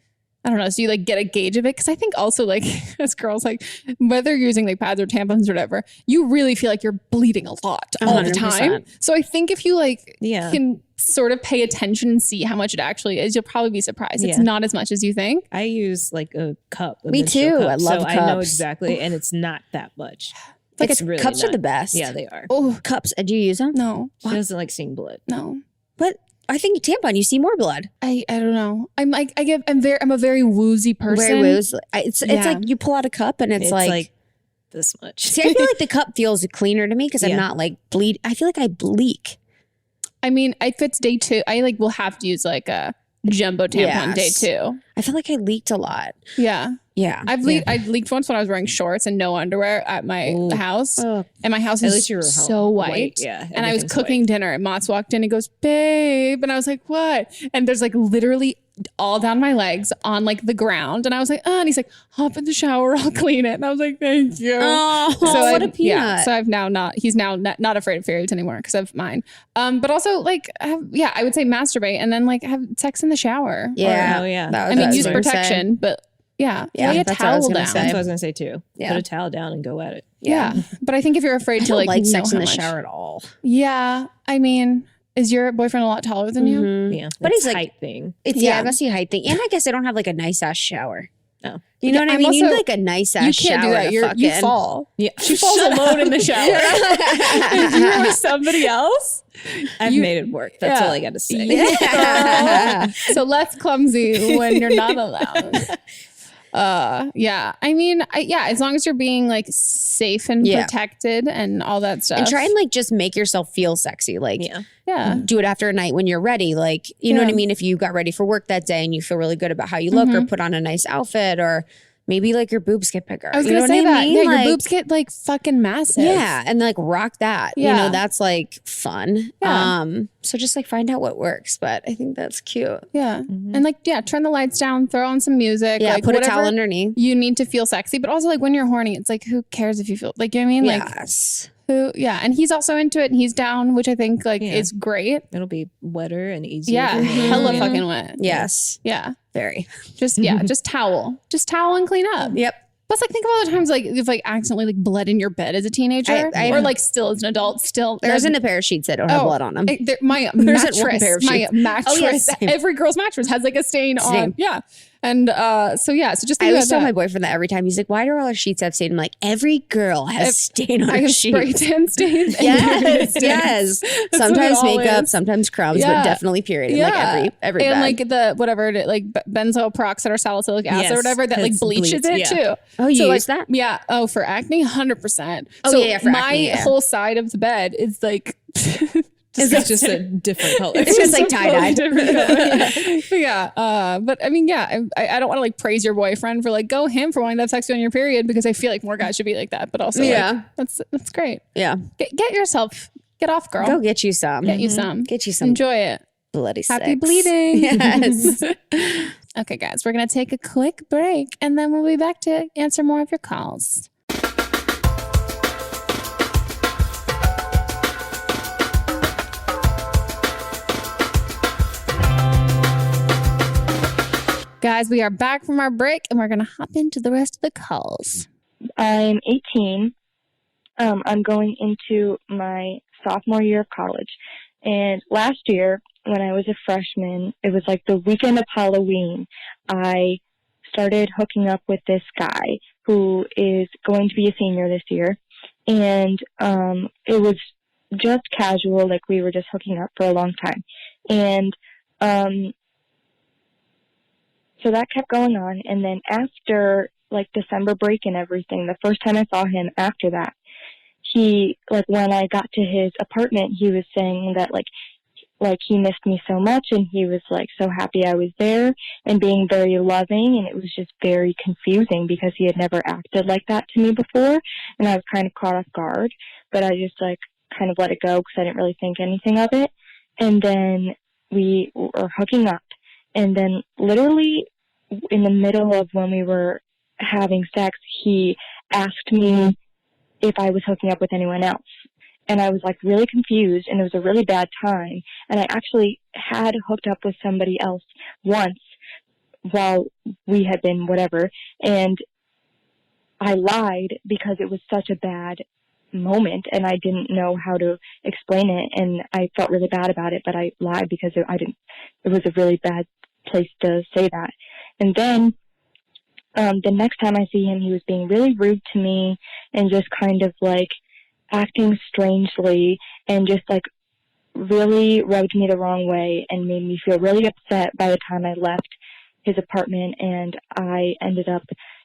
[SPEAKER 6] I don't know. So you like get a gauge of it. Cause I think also like as girls, like whether you're using like pads or tampons or whatever, you really feel like you're bleeding a lot all the time. So I think if you like can sort of pay attention and see how much it actually is, you'll probably be surprised. It's not as much as you think.
[SPEAKER 8] I use like a cup.
[SPEAKER 7] Me too.
[SPEAKER 8] Cup,
[SPEAKER 7] I love cups.
[SPEAKER 8] I know exactly. And it's not that much.
[SPEAKER 7] Like
[SPEAKER 8] it's really
[SPEAKER 7] cups
[SPEAKER 8] not.
[SPEAKER 7] are the best.
[SPEAKER 8] Yeah, they are.
[SPEAKER 7] Oh, cups. Do you use them?
[SPEAKER 6] No.
[SPEAKER 8] She doesn't like seeing blood.
[SPEAKER 6] No.
[SPEAKER 7] But I think tampon, you see more blood.
[SPEAKER 6] I don't know. I'm a very woozy person.
[SPEAKER 7] Very woozy. It's like you pull out a cup and it's like
[SPEAKER 8] this much.
[SPEAKER 7] See, I feel like the cup feels cleaner to me because I'm not like bleed. I feel like I bleak.
[SPEAKER 6] I mean, if it's day 2, I like will have to use like a jumbo tampon day 2.
[SPEAKER 7] I feel like I leaked a lot.
[SPEAKER 6] Yeah.
[SPEAKER 7] Yeah.
[SPEAKER 6] I leaked once when I was wearing shorts and no underwear at my house. And my house is so white.
[SPEAKER 8] Yeah.
[SPEAKER 6] And I was cooking dinner and Mott's walked in and goes, babe. And I was like, what? And there's like literally all down my legs on like the ground. And I was like, oh, and he's like, hop in the shower, I'll clean it. And I was like, thank you.
[SPEAKER 7] Oh,
[SPEAKER 6] so
[SPEAKER 7] what a peanut.
[SPEAKER 6] Yeah, so he's now not afraid of periods anymore because of mine. But also like, I would say masturbate and then like have sex in the shower.
[SPEAKER 7] Yeah.
[SPEAKER 6] I mean, use protection, but lay a towel down.
[SPEAKER 8] That's what I was gonna say too. Yeah. Put a towel down and go at it.
[SPEAKER 6] Yeah. But I think if you're afraid to like
[SPEAKER 7] sex in the
[SPEAKER 6] much.
[SPEAKER 7] shower at all.
[SPEAKER 6] Yeah. I mean, is your boyfriend a lot taller than you?
[SPEAKER 8] Yeah.
[SPEAKER 7] But
[SPEAKER 8] it's
[SPEAKER 7] he's like
[SPEAKER 8] height thing.
[SPEAKER 7] It's it must be a height thing. And I guess I don't have like a nice ass shower.
[SPEAKER 8] No.
[SPEAKER 7] You know what I mean? You need like a nice ass shower.
[SPEAKER 6] You can't do that. You fall.
[SPEAKER 7] Yeah.
[SPEAKER 6] She falls alone in the shower. If you're with somebody else,
[SPEAKER 8] I've made it work. That's all I got to say.
[SPEAKER 6] Yeah. So less clumsy when you're not allowed. I mean, as long as you're being like safe and protected and all that stuff.
[SPEAKER 7] And try and like just make yourself feel sexy. Like, do it after a night when you're ready. Like, you know what I mean? If you got ready for work that day and you feel really good about how you look or put on a nice outfit or maybe like your boobs get bigger.
[SPEAKER 6] I was going to say that. Yeah, like, your boobs get like fucking massive.
[SPEAKER 7] Yeah. And like rock that. Yeah. You know, that's like fun.
[SPEAKER 6] Yeah.
[SPEAKER 7] So just like find out what works. But I think that's cute.
[SPEAKER 6] Yeah. And like, turn the lights down, throw on some music.
[SPEAKER 7] Yeah.
[SPEAKER 6] Like,
[SPEAKER 7] put a towel underneath.
[SPEAKER 6] You need to feel sexy. But also like when you're horny, it's like, who cares if you feel like, you know what I mean?
[SPEAKER 7] Yes.
[SPEAKER 6] And he's also into it and he's down, which I think like is great.
[SPEAKER 8] It'll be wetter and easier.
[SPEAKER 6] Yeah. Hella fucking wet.
[SPEAKER 7] Yes.
[SPEAKER 6] Yeah.
[SPEAKER 7] Very.
[SPEAKER 6] Just towel. Just towel and clean up.
[SPEAKER 7] Yep.
[SPEAKER 6] Plus, like, think of all the times, like, you've, like, accidentally, like, bled in your bed as a teenager. Or, like, still as an adult,
[SPEAKER 7] There isn't a pair of sheets that don't have blood on them.
[SPEAKER 6] My mattress, every girl's mattress has, like, a stain on. Yeah. And so just
[SPEAKER 7] I always tell my boyfriend that every time. He's like, why do all our sheets have stain? I'm like, every girl has stain on her sheets.
[SPEAKER 6] Spray tan stains.
[SPEAKER 7] Yes. Sometimes makeup, sometimes crumbs, but definitely period. Like every
[SPEAKER 6] and
[SPEAKER 7] bed.
[SPEAKER 6] like the whatever like benzoyl peroxide or salicylic acid or whatever that like bleaches it too.
[SPEAKER 7] Oh, you
[SPEAKER 6] use
[SPEAKER 7] that?
[SPEAKER 6] Yeah. Oh, for acne, 100%.
[SPEAKER 7] Oh,
[SPEAKER 6] so
[SPEAKER 7] for
[SPEAKER 6] my whole side of the bed is like.
[SPEAKER 8] It's just a different color.
[SPEAKER 7] It's just like tie-dye.
[SPEAKER 6] But I mean, I don't want to like praise your boyfriend for like go him for wanting to have sex on your period because I feel like more guys should be like that. But also, like, that's great.
[SPEAKER 7] Yeah.
[SPEAKER 6] Get off, girl.
[SPEAKER 7] Go get you some.
[SPEAKER 6] Get you some. Enjoy it.
[SPEAKER 7] Bloody sex.
[SPEAKER 6] Happy bleeding.
[SPEAKER 7] Yes.
[SPEAKER 6] Okay, guys, we're gonna take a quick break and then we'll be back to answer more of your calls. Guys, we are back from our break and we're going to hop into the rest of the calls.
[SPEAKER 11] I'm 18. I'm going into my sophomore year of college. And last year, when I was a freshman, it was like the weekend of Halloween. I started hooking up with this guy who is going to be a senior this year. And it was just casual, like we were just hooking up for a long time. And so that kept going on. And then after like December break and everything, the first time I saw him after that, he, like when I got to his apartment, he was saying that like he missed me so much, and he was like so happy I was there and being very loving. And it was just very confusing because he had never acted like that to me before, and I was kind of caught off guard, but I just like kind of let it go because I didn't really think anything of it. And then we were hooking up, and then literally in the middle of when we were having sex, he asked me if I was hooking up with anyone else. And I was like really confused, and it was a really bad time. And I actually had hooked up with somebody else once while we had been whatever. And I lied because it was such a bad moment and I didn't know how to explain it. And I felt really bad about it, but I lied because it was a really bad place to say that. And then the next time I see him, he was being really rude to me and just kind of like acting strangely and just like really rubbed me the wrong way and made me feel really upset by the time I left his apartment. And I ended up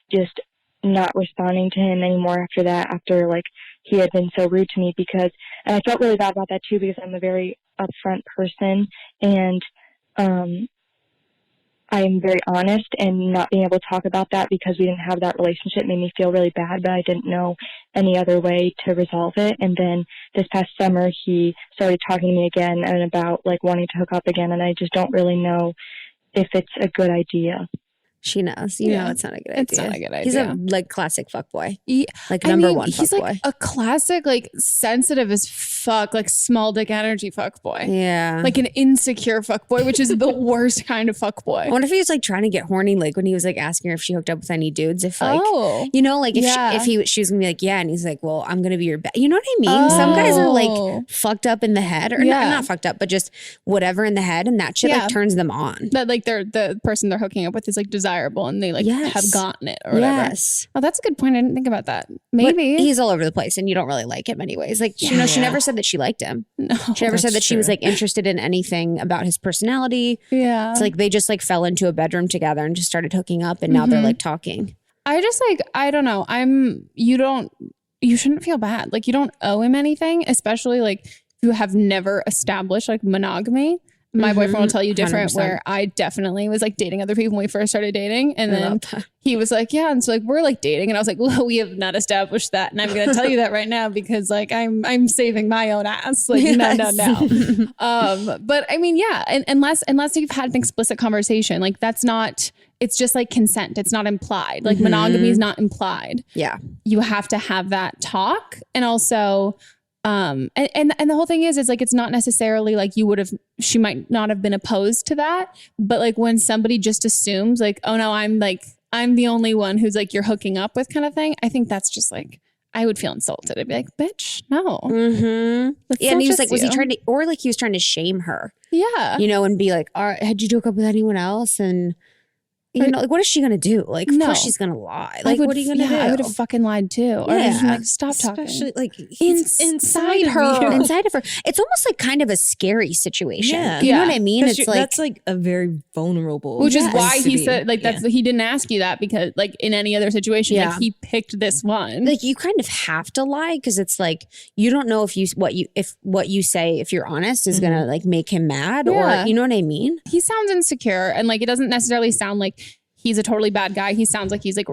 [SPEAKER 11] just not responding to him anymore after that, after like he had been so rude to me, and I felt really bad about that too, because I'm a very upfront person, and I'm very honest, and not being able to talk about that because we didn't have that relationship made me feel really bad, but I didn't know any other way to resolve it. And then this past summer, he started talking to me again and about like wanting to hook up again, and I just don't really know if it's a good idea.
[SPEAKER 7] She knows. You know it's not a good idea.
[SPEAKER 6] It's not a good idea.
[SPEAKER 7] He's a like classic fuckboy. Like
[SPEAKER 6] number
[SPEAKER 7] one
[SPEAKER 6] he's
[SPEAKER 7] fuckboy.
[SPEAKER 6] Like a classic, like sensitive as fuck, like small dick energy fuckboy.
[SPEAKER 7] Yeah.
[SPEAKER 6] Like an insecure fuckboy, which is the worst kind of fuckboy.
[SPEAKER 7] I wonder if he was like trying to get horny, like when he was like asking her if she hooked up with any dudes, if like, you know, like if she was gonna be like, yeah, and he's like, well, I'm gonna be your you know what I mean? Some guys are like fucked up in the head, or not fucked up, but just whatever in the head, and that shit like turns them on.
[SPEAKER 6] That like the person they're hooking up with is like desirable and they like have gotten it or whatever.
[SPEAKER 7] Yes.
[SPEAKER 6] Oh, that's a good point. I didn't think about that. Maybe.
[SPEAKER 7] But he's all over the place and you don't really like him anyways. Like, you know, she never said that she liked him. No, she never said that she was like interested in anything about his personality. Yeah. It's like they just like fell into a bedroom together and just started hooking up, and now they're like talking.
[SPEAKER 6] I just like, I don't know. You shouldn't feel bad. Like you don't owe him anything, especially like if you have never established like monogamy. My boyfriend will tell you different, 100%. Where I definitely was like dating other people when we first started dating. And then he was like, yeah. And so like, we're like dating. And I was like, well, we have not established that. And I'm going to tell you that right now because like, I'm saving my own ass. Like, no. But I mean, yeah. And unless you've had an explicit conversation, like that's not, it's just like consent. It's not implied. Like monogamy is not implied. Yeah. You have to have that talk. And also, and the whole thing is like, it's not necessarily like she might not have been opposed to that, but like when somebody just assumes like, oh no, I'm the only one who's like, you're hooking up with kind of thing. I think that's just like, I would feel insulted. I'd be like, bitch, no.
[SPEAKER 7] Yeah. And he was like, was he trying to, or like he was trying to shame her? Yeah. You know, and be like, all right, had you hook up with anyone else? And you know, like, what is she gonna do? Like, of course she's gonna lie. Like, what are you gonna do? I
[SPEAKER 6] would have fucking lied too. Or just like, stop talking.
[SPEAKER 8] Especially like
[SPEAKER 7] inside her. Inside of her. It's almost like kind of a scary situation. Yeah. You know what I mean?
[SPEAKER 8] It's like that's like a very vulnerable.
[SPEAKER 6] Which is why he said like he didn't ask you that, because like in any other situation, like he picked this one.
[SPEAKER 7] Like you kind of have to lie because it's like you don't know if what you say, if you're honest, is gonna like make him mad or you know what I mean?
[SPEAKER 6] He sounds insecure, and like it doesn't necessarily sound like he's a totally bad guy. He sounds like he's like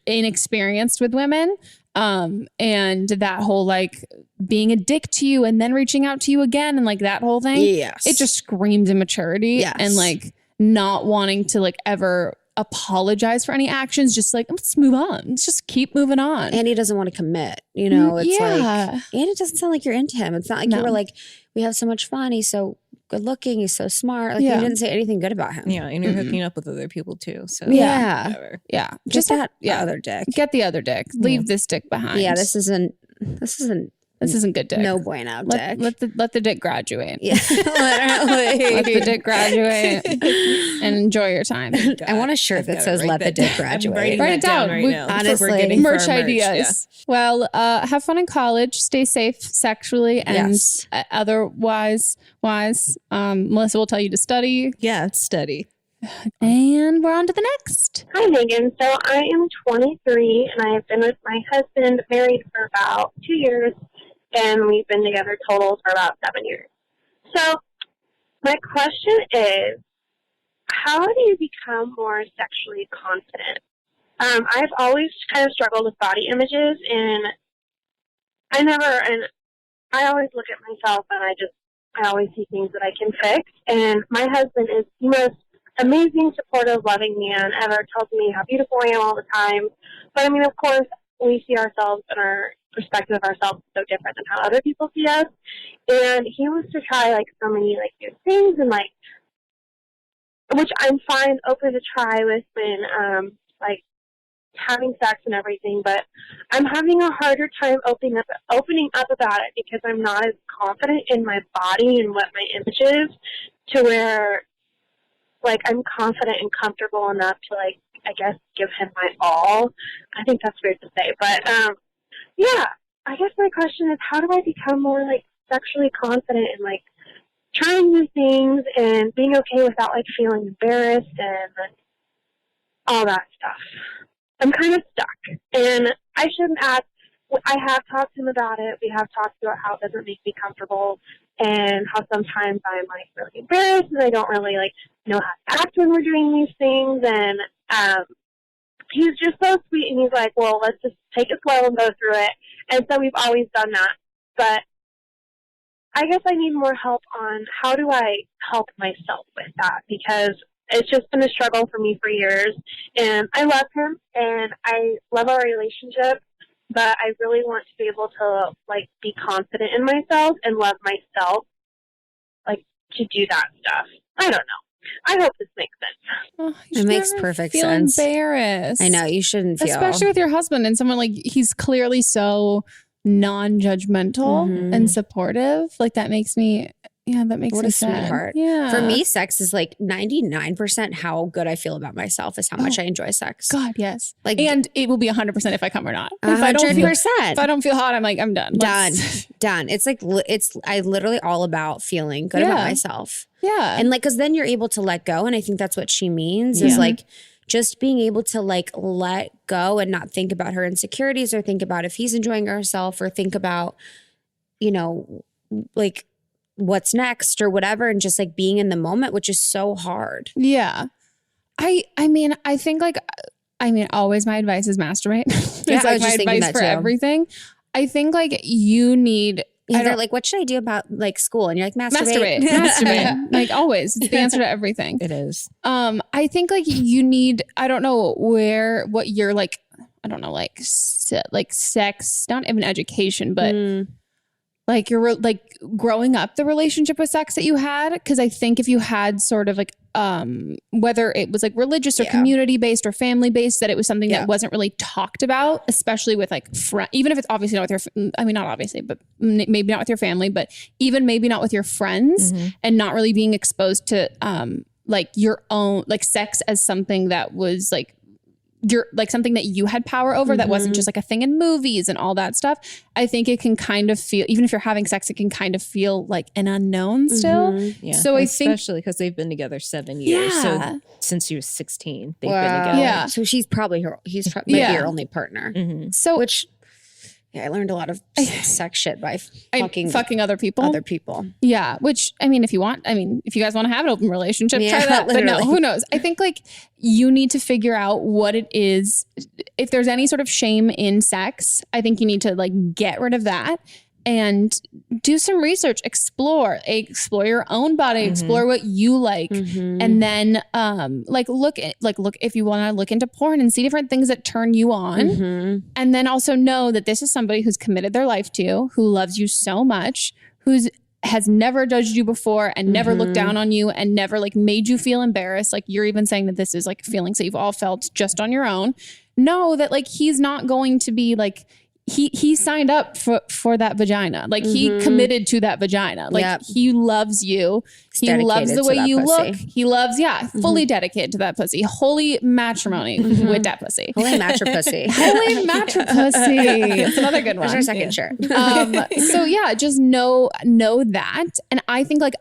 [SPEAKER 6] inexperienced with women. And that whole like being a dick to you and then reaching out to you again and like that whole thing. Yes. It just screams immaturity and like not wanting to like ever apologize for any actions. Just like, let's move on. Let's just keep moving on.
[SPEAKER 7] And he doesn't want to commit, you know, it's like, and it doesn't sound like you're into him. It's not like you were like, we have so much fun. He's so good looking. He's so smart. Like you didn't say anything good about him.
[SPEAKER 8] Yeah. And you're hooking up with other people too. So
[SPEAKER 7] whatever.
[SPEAKER 6] Yeah.
[SPEAKER 7] Just that other dick.
[SPEAKER 6] Get the other dick. Leave this dick behind.
[SPEAKER 7] Yeah. This isn't
[SPEAKER 6] This isn't good dick.
[SPEAKER 7] No bueno dick.
[SPEAKER 6] Let the dick graduate.
[SPEAKER 7] Yeah, literally.
[SPEAKER 6] Let the dick graduate and enjoy your time.
[SPEAKER 7] I want a shirt that says "Let the dick graduate."
[SPEAKER 6] Write it down
[SPEAKER 8] right now.
[SPEAKER 7] Honestly,
[SPEAKER 8] We're getting
[SPEAKER 6] merch
[SPEAKER 8] for our
[SPEAKER 6] ideas. Well, have fun in college. Stay safe sexually and otherwise. Melissa will tell you to study.
[SPEAKER 8] Yeah, study.
[SPEAKER 6] And we're on to the next.
[SPEAKER 9] Hi, Megan. So I am 23, and I have been with my husband, married for about 2 years, and we've been together total for about 7 years. So my question is, how do you become more sexually confident? I've always kind of struggled with body images, and I always look at myself, and I always see things that I can fix. And my husband is the most amazing, supportive, loving man ever. Tells me how beautiful I am all the time. But I mean, of course, we see ourselves and our perspective of ourselves is so different than how other people see us. And he wants to try like so many like new things, and like, which I'm fine, open to try with when like having sex and everything. But I'm having a harder time opening up about it because I'm not as confident in my body and what my image is, to where like I'm confident and comfortable enough to like, I guess, give him my all. I think that's weird to say, but yeah, I guess my question is, how do I become more like sexually confident and like trying new things and being okay without like feeling embarrassed and all that stuff? I'm kind of stuck, and I shouldn't ask. I have talked to him about it. We have talked about how it doesn't make me comfortable, and how sometimes I'm like really embarrassed and I don't really like know how to act when we're doing these things. And he's just so sweet, and he's like, well, let's just take it slow and go through it. And so we've always done that. But I guess I need more help on how do I help myself with that, because it's just been a struggle for me for years. And I love him and I love our relationship, but I really want to be able to like be confident in myself and love myself, like to do that stuff. I don't know. I hope this makes sense.
[SPEAKER 6] Oh,
[SPEAKER 7] it makes perfect
[SPEAKER 6] feel
[SPEAKER 7] sense.
[SPEAKER 6] Embarrassed.
[SPEAKER 7] I know, you shouldn't feel,
[SPEAKER 6] especially with your husband and someone like, he's clearly so non-judgmental and supportive. Like that makes me, that makes
[SPEAKER 7] what
[SPEAKER 6] me
[SPEAKER 7] a
[SPEAKER 6] sad.
[SPEAKER 7] sweetheart.
[SPEAKER 6] Yeah.
[SPEAKER 7] For me, sex is like 99% how good I feel about myself is how much I enjoy sex.
[SPEAKER 6] God, yes.
[SPEAKER 7] Like,
[SPEAKER 6] and it will be 100% if I come or not.
[SPEAKER 7] 100%.
[SPEAKER 6] If I don't feel hot, I'm like, I'm done.
[SPEAKER 7] Done. It's like, I literally all about feeling good about myself.
[SPEAKER 6] Yeah.
[SPEAKER 7] And like, cause then you're able to let go. And I think that's what she means is like, just being able to like let go and not think about her insecurities or think about if he's enjoying herself or think about, like what's next or whatever, and just like being in the moment, which is so hard.
[SPEAKER 6] Yeah. I mean, I think like, always my advice is masturbate. It's
[SPEAKER 7] Yeah, I
[SPEAKER 6] like
[SPEAKER 7] was
[SPEAKER 6] my
[SPEAKER 7] just thinking
[SPEAKER 6] advice
[SPEAKER 7] that
[SPEAKER 6] for
[SPEAKER 7] too.
[SPEAKER 6] Everything. I think like you need,
[SPEAKER 7] they're like, what should I do about like school? And you're like, masturbate.
[SPEAKER 6] Like always, it's the answer to everything.
[SPEAKER 8] It is.
[SPEAKER 6] I think like you need, I don't know what you're like, I don't know, like sex, not even education, but like you're like growing up, the relationship with sex that you had. Cause I think if you had sort of like, whether it was like religious or community based or family based, that it was something that wasn't really talked about, especially with like even if it's obviously not with your, not obviously, but maybe not with your family, but even maybe not with your friends, and not really being exposed to, like your own, like sex as something that was like, you're like something that you had power over, that wasn't just like a thing in movies and all that stuff. I think it can kind of feel, even if you're having sex, it can kind of feel like an unknown still.
[SPEAKER 8] Yeah.
[SPEAKER 6] So I think,
[SPEAKER 8] especially because they've been together 7 years. So since she was 16, they've been together.
[SPEAKER 6] Yeah.
[SPEAKER 7] So he's probably he's maybe your only partner.
[SPEAKER 6] So
[SPEAKER 7] which I learned a lot of sex shit by
[SPEAKER 6] fucking other people. Yeah. Which, if you want, if you guys want to have an open relationship, try that. But no, who knows? I think like you need to figure out what it is. If there's any sort of shame in sex, I think you need to like get rid of that and do some research, explore your own body, explore what you like. And then look if you want to look into porn and see different things that turn you on. And then also know that this is somebody who's committed their life to you, who loves you so much, has never judged you before and never looked down on you and never like made you feel embarrassed. Like you're even saying that this is like feelings that you've all felt just on your own. Know that like he's not going to be like, he signed up for that vagina. Like he committed to that vagina. Like he loves you. He loves the way you look. He loves, fully dedicated to that pussy. Holy matrimony with that pussy.
[SPEAKER 7] Holy matcha pussy.
[SPEAKER 6] Holy matcha pussy. It's another good one.
[SPEAKER 7] There's our second shirt.
[SPEAKER 6] So yeah, just know that. And I think like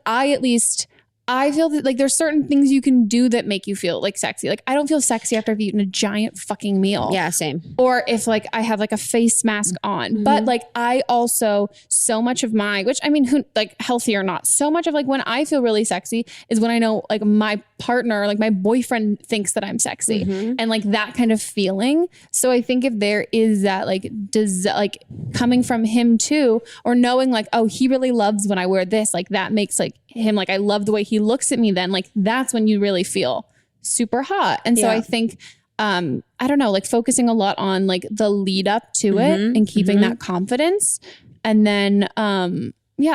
[SPEAKER 6] I feel that like there's certain things you can do that make you feel like sexy. Like I don't feel sexy after I've eaten a giant fucking meal.
[SPEAKER 7] Yeah, same.
[SPEAKER 6] Or if like I have like a face mask on. But like I also, so much of my, which I mean, who like healthy or not, so much of like when I feel really sexy is when I know like my partner, like my boyfriend thinks that I'm sexy and like that kind of feeling. So I think if there is that like, does like coming from him too, or knowing like, oh, he really loves when I wear this, like that makes like him, like I love the way he looks at me, then like that's when you really feel super hot. And so I think I don't know, like focusing a lot on like the lead up to it and keeping that confidence. And then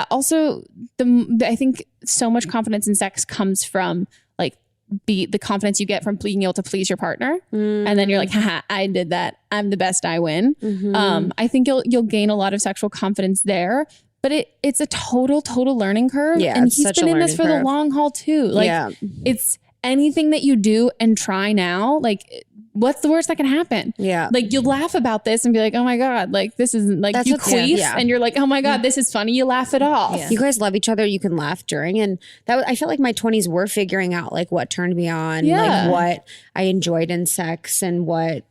[SPEAKER 6] also I think so much confidence in sex comes from like the confidence you get from being able to please your partner. And then you're like, haha, I did that, I'm the best, I win. I think you'll gain a lot of sexual confidence there. But it's a total learning curve. Yeah, and he's been in this for the long haul too. Like it's anything that you do and try now, like what's the worst that can happen? Yeah. Like you'll laugh about this and be like, oh my God, like this isn't like you queef and you're like, oh my God, this is funny. You laugh it off.
[SPEAKER 7] Yeah. You guys love each other. You can laugh during. And that I felt like my 20s were figuring out like what turned me on, like what I enjoyed in sex and what,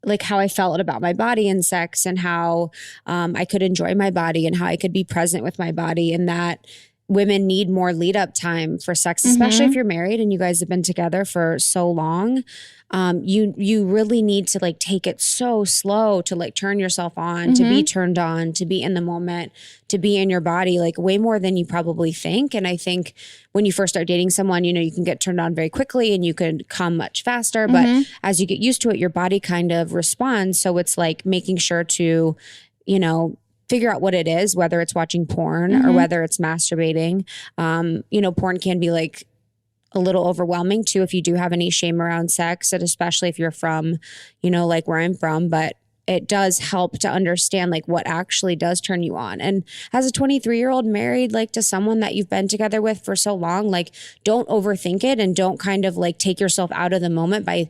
[SPEAKER 7] like how I felt about my body in sex and how I could enjoy my body and how I could be present with my body, and that women need more lead up time for sex, especially if you're married and you guys have been together for so long. You really need to like take it so slow to like turn yourself on, to be turned on, to be in the moment, to be in your body, like way more than you probably think. And I think when you first start dating someone, you know, you can get turned on very quickly and you can come much faster. But as you get used to it, your body kind of responds. So it's like making sure to, you know, figure out what it is, whether it's watching porn or whether it's masturbating. You know, porn can be like a little overwhelming too if you do have any shame around sex, and especially if you're from, you know, like where I'm from. But it does help to understand like what actually does turn you on. And as a 23-year-old married like to someone that you've been together with for so long, like don't overthink it and don't kind of like take yourself out of the moment by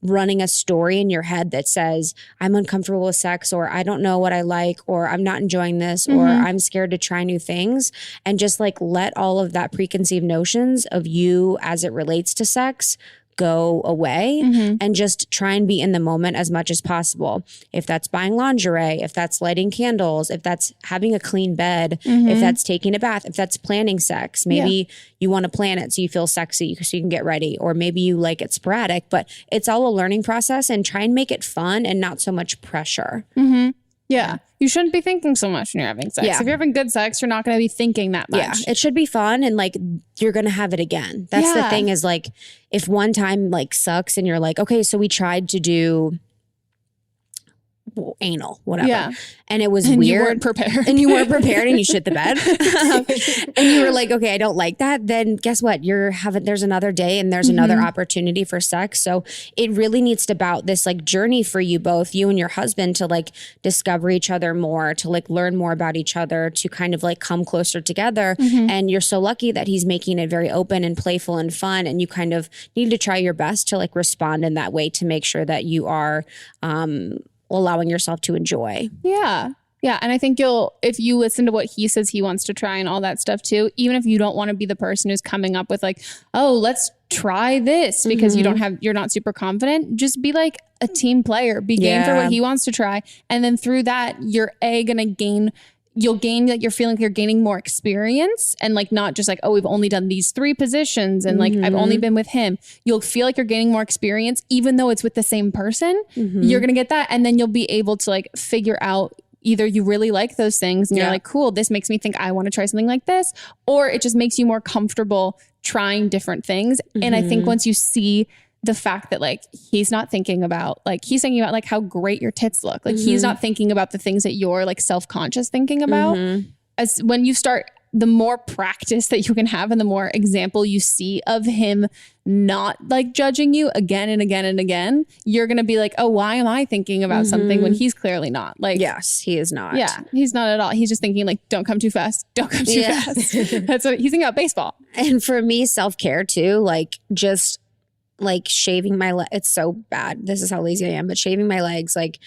[SPEAKER 7] running a story in your head that says, I'm uncomfortable with sex, or I don't know what I like, or I'm not enjoying this, or I'm scared to try new things. And just like let all of that preconceived notions of you as it relates to sex go away and just try and be in the moment as much as possible. If that's buying lingerie, if that's lighting candles, if that's having a clean bed, if that's taking a bath, if that's planning sex, maybe you want to plan it so you feel sexy so you can get ready, or maybe you like it sporadic, but it's all a learning process, and try and make it fun and not so much pressure.
[SPEAKER 6] Yeah. You shouldn't be thinking so much when you're having sex. If you're having good sex, you're not going to be thinking that much.
[SPEAKER 7] Yeah. It should be fun, and like you're going to have it again. That's the thing, is like if one time like sucks and you're like, okay, so we tried to do anal, whatever. And it was weird.
[SPEAKER 6] You weren't prepared.
[SPEAKER 7] And you weren't prepared and you shit the bed. And you were like, okay, I don't like that. Then guess what? There's another day and there's another opportunity for sex. So it really needs to about this like journey for you both, you and your husband, to like discover each other more, to like learn more about each other, to kind of like come closer together. And you're so lucky that he's making it very open and playful and fun. And you kind of need to try your best to like respond in that way to make sure that you are, allowing yourself to enjoy.
[SPEAKER 6] Yeah. And I think if you listen to what he says he wants to try and all that stuff too, even if you don't want to be the person who's coming up with like, oh, let's try this, because you're not super confident, just be like a team player, be game for what he wants to try. And then through that, you'll gain like, you're feeling like you're gaining more experience, and like not just like, oh, we've only done these 3 positions and like I've only been with him. You'll feel like you're gaining more experience, even though it's with the same person. You're gonna get that, and then you'll be able to like figure out either you really like those things and you're like, cool, this makes me think I want to try something like this, or it just makes you more comfortable trying different things. And I think once you see the fact that like he's not thinking about, like he's thinking about like how great your tits look, like he's not thinking about the things that you're like self-conscious thinking about, as when you start more practice that you can have and the more example you see of him not like judging you again and again and again, you're going to be like, oh, why am I thinking about something when he's clearly not? Like,
[SPEAKER 7] yes, he is not.
[SPEAKER 6] Yeah, he's not at all. He's just thinking like, don't come too fast. Don't come too fast. That's what he's thinking about baseball.
[SPEAKER 7] And for me, self-care too, like just like shaving my legs. It's so bad. This is how lazy I am, but shaving my legs, like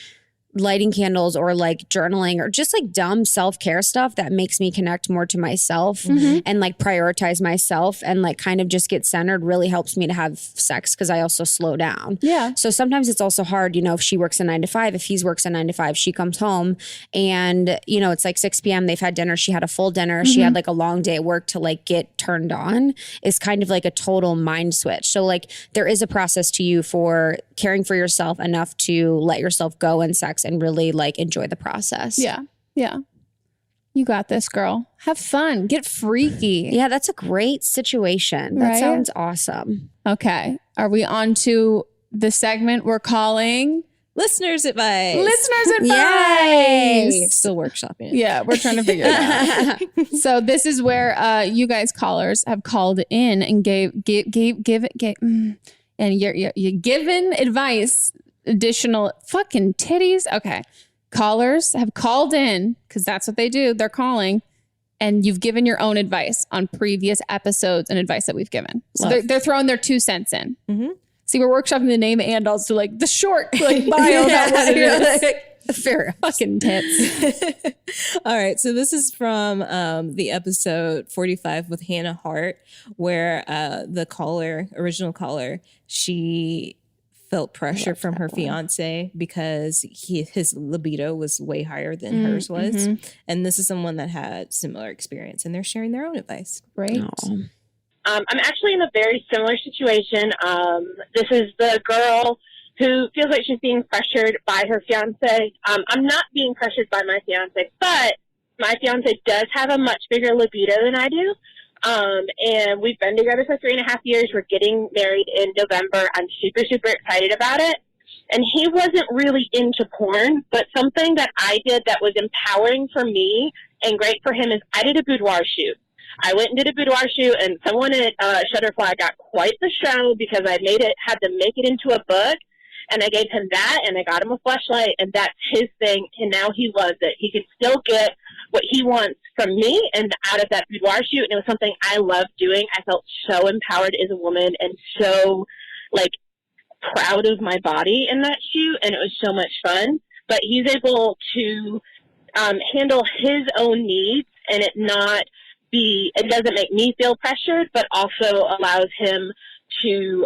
[SPEAKER 7] lighting candles or like journaling or just like dumb self-care stuff that makes me connect more to myself and like prioritize myself and like kind of just get centered really helps me to have sex because I also slow down.
[SPEAKER 6] Yeah.
[SPEAKER 7] So sometimes it's also hard, you know, if she works a 9 to 5, if he works a 9 to 5, she comes home and, you know, it's like 6 p.m. They've had dinner. She had a full dinner. She had like a long day at work to like get turned on. It's kind of like a total mind switch. So like there is a process to you for caring for yourself enough to let yourself go in sex and really like enjoy the process.
[SPEAKER 6] Yeah. Yeah. You got this, girl. Have fun. Get freaky.
[SPEAKER 7] Yeah, that's a great situation. That
[SPEAKER 6] Right?
[SPEAKER 7] sounds awesome.
[SPEAKER 6] Okay. Are we on to the segment we're calling
[SPEAKER 8] Listener's advice.
[SPEAKER 6] Listener's Advice?
[SPEAKER 7] Yay!
[SPEAKER 8] Still workshopping it.
[SPEAKER 6] Yeah, we're trying to figure it out. So this is where you guys callers have called in and and you're given advice, additional fucking titties. Okay. Callers have called in because that's what they do. They're calling and you've given your own advice on previous episodes and advice that we've given. So they're throwing their 2 cents in. See, we're workshopping the name and also like the short like bio about what it is.
[SPEAKER 7] Fair.
[SPEAKER 6] Fucking tits.
[SPEAKER 8] All right. So this is from the episode 45 with Hannah Hart, where the original caller, she felt pressure from her fiance because his libido was way higher than hers was. And this is someone that had similar experience and they're sharing their own advice.
[SPEAKER 6] Right.
[SPEAKER 10] I'm actually in a very similar situation. This is the girl who feels like she's being pressured by her fiance. I'm not being pressured by my fiance, but my fiance does have a much bigger libido than I do. And we've been together for 3.5 years. We're getting married in November. I'm super, super excited about it. And he wasn't really into porn, but something that I did that was empowering for me and great for him is I did a boudoir shoot. I went and did a boudoir shoot, and someone at Shutterfly got quite the show because I had to make it into a book, and I gave him that, and I got him a fleshlight, and that's his thing, and now he loves it. He can still get what he wants from me and out of that boudoir shoot, and it was something I loved doing. I felt so empowered as a woman and so, like, proud of my body in that shoot, and it was so much fun. But he's able to handle his own needs, and it doesn't make me feel pressured, but also allows him to,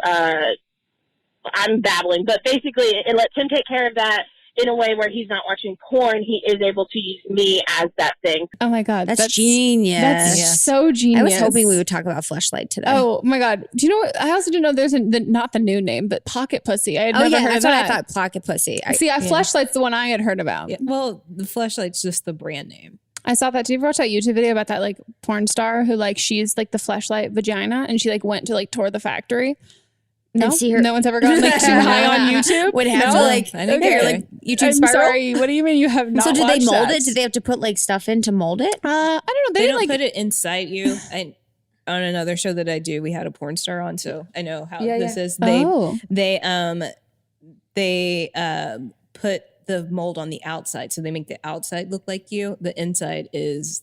[SPEAKER 10] I'm babbling, but basically it lets him take care of that in a way where he's not watching porn. He is able to use me as that thing.
[SPEAKER 6] Oh my God.
[SPEAKER 7] That's genius.
[SPEAKER 6] That's so genius.
[SPEAKER 7] I was hoping we would talk about fleshlight today.
[SPEAKER 6] Oh my God. Do you know what? I also didn't know there's not the new name, but pocket pussy. I had never heard of
[SPEAKER 7] that's what
[SPEAKER 6] that.
[SPEAKER 7] I thought, pocket pussy.
[SPEAKER 6] Fleshlight's the one I had heard about.
[SPEAKER 8] Yeah. Well, the fleshlight's just the brand name.
[SPEAKER 6] I saw that. Did you ever watch that YouTube video about that like porn star who like she's like the fleshlight vagina and she like went to like tour the factory? No,
[SPEAKER 7] and see her.
[SPEAKER 6] No one's ever gotten like super high on YouTube.
[SPEAKER 7] Would have to like like YouTube
[SPEAKER 6] I'm
[SPEAKER 7] spiral.
[SPEAKER 6] Sorry, what do you mean you have not?
[SPEAKER 7] So did they
[SPEAKER 6] watched
[SPEAKER 7] mold
[SPEAKER 6] that?
[SPEAKER 7] it? Did they have to put like stuff in to mold it?
[SPEAKER 6] I don't know.
[SPEAKER 8] They don't
[SPEAKER 6] like
[SPEAKER 8] put it inside you. On another show that I do, we had a porn star on, so I know how this is. They put the mold on the outside, so they make the outside look like you. The inside is